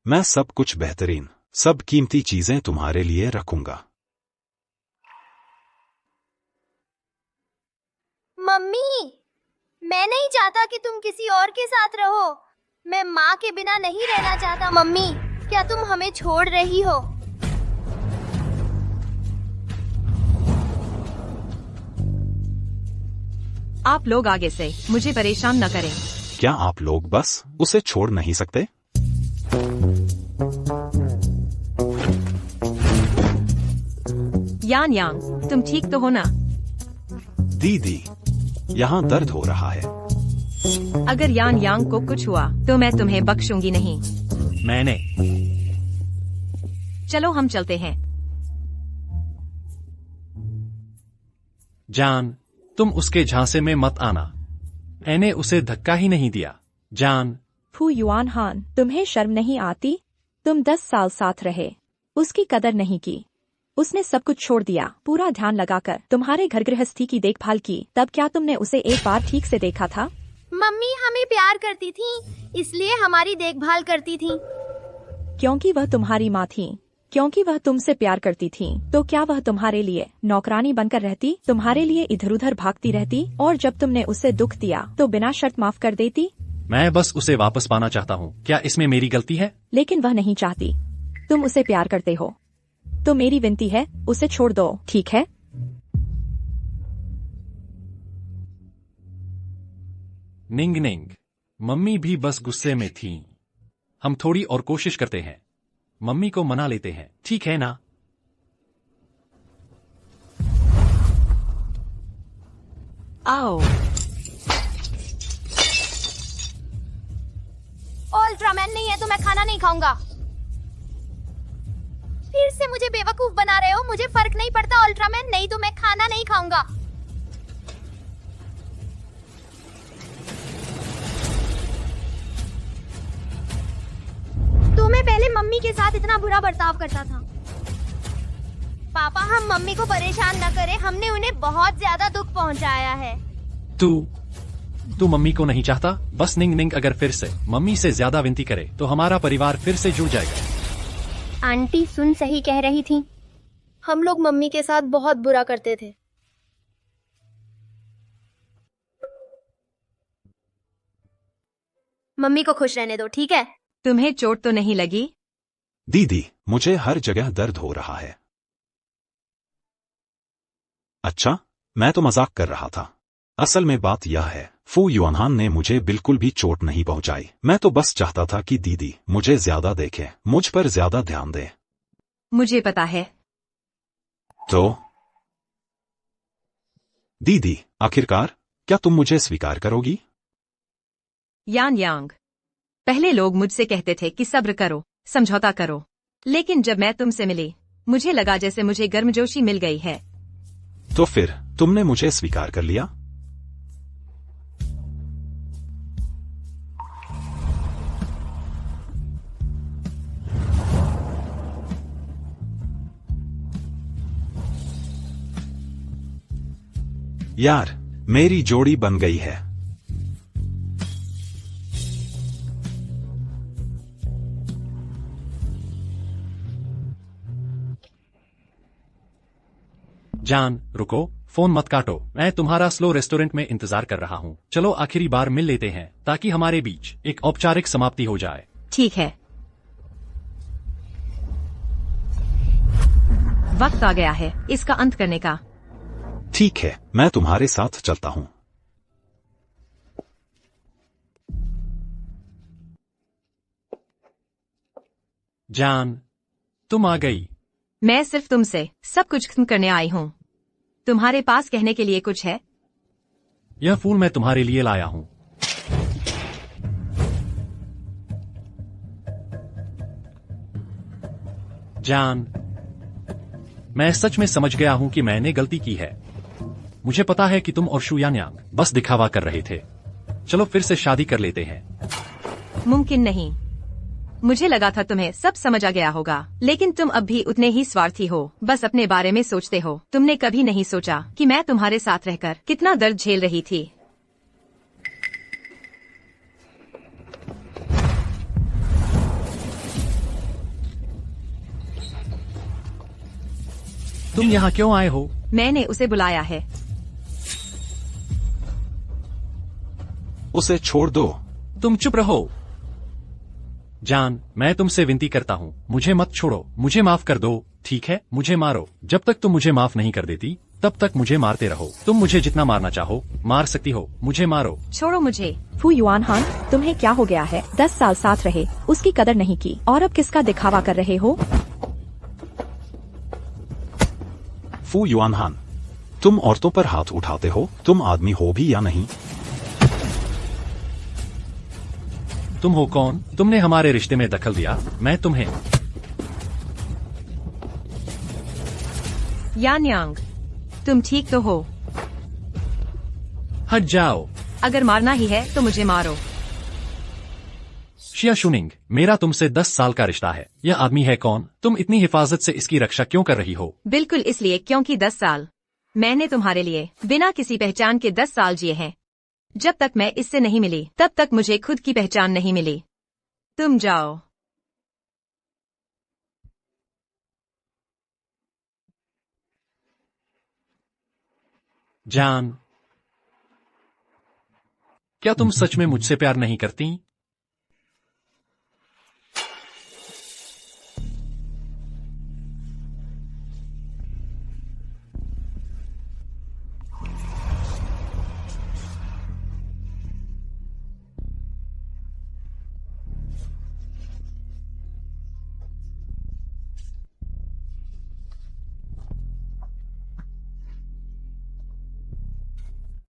मैं सब कुछ बेहतरीन, सब कीमती चीजें तुम्हारे लिए रखूंगा। मम्मी, मैं नहीं चाहता कि तुम किसी और के साथ रहो। मैं माँ के बिना नहीं रहना चाहता। मम्मी, क्या तुम हमें छोड़ रही हो? आप लोग आगे से मुझे परेशान न करें। क्या आप लोग बस उसे छोड़ नहीं सकते? यान यांग, तुम ठीक तो हो ना? दीदी, यहाँ दर्द हो रहा है। अगर यान यांग को कुछ हुआ तो मैं तुम्हें बख्शूंगी नहीं। मैंने चलो हम चलते हैं। जान, तुम उसके झांसे में मत आना। मैंने उसे धक्का ही नहीं दिया। जान, फू युआन हान, तुम्हें शर्म नहीं आती? तुम 10 साल साथ रहे, उसकी कदर नहीं की। उसने सब कुछ छोड़ दिया, पूरा ध्यान लगाकर तुम्हारे घर गृहस्थी की देखभाल की। तब क्या तुमने उसे एक बार ठीक से देखा था? मम्मी हमें प्यार करती थी, इसलिए हमारी देखभाल करती थी। क्योंकि वह तुम्हारी माँ थी, क्योंकि वह तुमसे प्यार करती थी। तो क्या वह तुम्हारे लिए नौकरानी बनकर रहती, तुम्हारे लिए इधर उधर भागती रहती, और जब तुमने उसे दुख दिया तो बिना शर्त माफ कर देती? मैं बस उसे वापस पाना चाहता हूँ। क्या इसमें मेरी गलती है? लेकिन वह नहीं चाहती। तुम उसे प्यार करते हो, तो मेरी विनती है, उसे छोड़ दो, ठीक है? निंग निंग, मम्मी भी बस गुस्से में थी। हम थोड़ी और कोशिश करते हैं, मम्मी को मना लेते हैं, ठीक है ना? आओ। अल्ट्रामैन नहीं है तो मैं खाना नहीं खाऊंगा। फिर से मुझे बेवकूफ बना रहे हो। मुझे फर्क नहीं पड़ता अल्ट्रामैन नहीं तो मैं खाना नहीं खाऊंगा। तो मैं पहले मम्मी के साथ इतना बुरा बर्ताव करता था। पापा, हम मम्मी को परेशान न करें, हमने उन्हें बहुत ज्यादा दुख पहुंचाया है। तू मम्मी को नहीं चाहता? बस निंग निंग अगर फिर से मम्मी से ज्यादा विनती करे तो हमारा परिवार फिर से जुड़ जाएगा। आंटी सुन सही कह रही थी। हम लोग मम्मी के साथ बहुत बुरा करते थे। मम्मी को खुश रहने दो, ठीक है? तुम्हें चोट तो नहीं लगी? दीदी, मुझे हर जगह दर्द हो रहा है। अच्छा, मैं तो मजाक कर रहा था। असल में बात यह है, फू युआनहान ने मुझे बिल्कुल भी चोट नहीं पहुंचाई। मैं तो बस चाहता था कि दीदी मुझे ज्यादा देखे, मुझ पर ज्यादा ध्यान दे। मुझे पता है। तो दीदी, आखिरकार क्या तुम मुझे स्वीकार करोगी? यान यांग, पहले लोग मुझसे कहते थे कि सब्र करो, समझौता करो, लेकिन जब मैं तुमसे मिली मुझे लगा जैसे मुझे गर्मजोशी मिल गई है। तो फिर तुमने मुझे स्वीकार कर लिया? यार, मेरी जोड़ी बन गई है। जान, रुको, फोन मत काटो। मैं तुम्हारा स्लो रेस्टोरेंट में इंतजार कर रहा हूँ। चलो आखिरी बार मिल लेते हैं ताकि हमारे बीच एक औपचारिक समाप्ति हो जाए। ठीक है, वक्त आ गया है इसका अंत करने का। ठीक है, मैं तुम्हारे साथ चलता हूँ। जान, तुम आ गई। मैं सिर्फ तुमसे सब कुछ खत्म करने आई हूँ। तुम्हारे पास कहने के लिए कुछ है? यह फूल मैं तुम्हारे लिए लाया हूँ। जान, मैं सच में समझ गया हूं कि मैंने गलती की है। मुझे पता है कि तुम और शू यानयांग बस दिखावा कर रहे थे। चलो फिर से शादी कर लेते हैं। मुमकिन नहीं। मुझे लगा था तुम्हें सब समझ आ गया होगा, लेकिन तुम अब भी उतने ही स्वार्थी हो, बस अपने बारे में सोचते हो। तुमने कभी नहीं सोचा कि मैं तुम्हारे साथ रहकर कितना दर्द झेल रही थी। तुम यहाँ क्यों आए हो? मैंने उसे बुलाया है। उसे छोड़ दो। तुम चुप रहो। जान, मैं तुमसे विनती करता हूँ, मुझे मत छोड़ो, मुझे माफ कर दो, ठीक है? मुझे मारो। जब तक तुम मुझे माफ नहीं कर देती तब तक मुझे मारते रहो। तुम मुझे जितना मारना चाहो मार सकती हो, मुझे मारो। छोड़ो मुझे। फू युआन हान, तुम्हें क्या हो गया है? 10 साल साथ रहे, उसकी कदर नहीं की, और अब किसका दिखावा कर रहे हो? फू युआनहान, तुम औरतों पर हाथ उठाते हो? तुम आदमी हो भी या नहीं? तुम हो कौन? तुमने हमारे रिश्ते में दखल दिया। मैं तुम्हें। यान यांग, तुम ठीक तो हो? हट जाओ। अगर मारना ही है तो मुझे मारो। शिया शुनिंग, मेरा तुमसे 10 साल का रिश्ता है। यह आदमी है कौन? तुम इतनी हिफाजत से इसकी रक्षा क्यों कर रही हो? बिल्कुल इसलिए क्योंकि 10 साल मैंने तुम्हारे लिए बिना किसी पहचान के 10 साल जिए हैं। जब तक मैं इससे नहीं मिली तब तक मुझे खुद की पहचान नहीं मिली। तुम जाओ। जान, क्या तुम सच में मुझसे प्यार नहीं करती?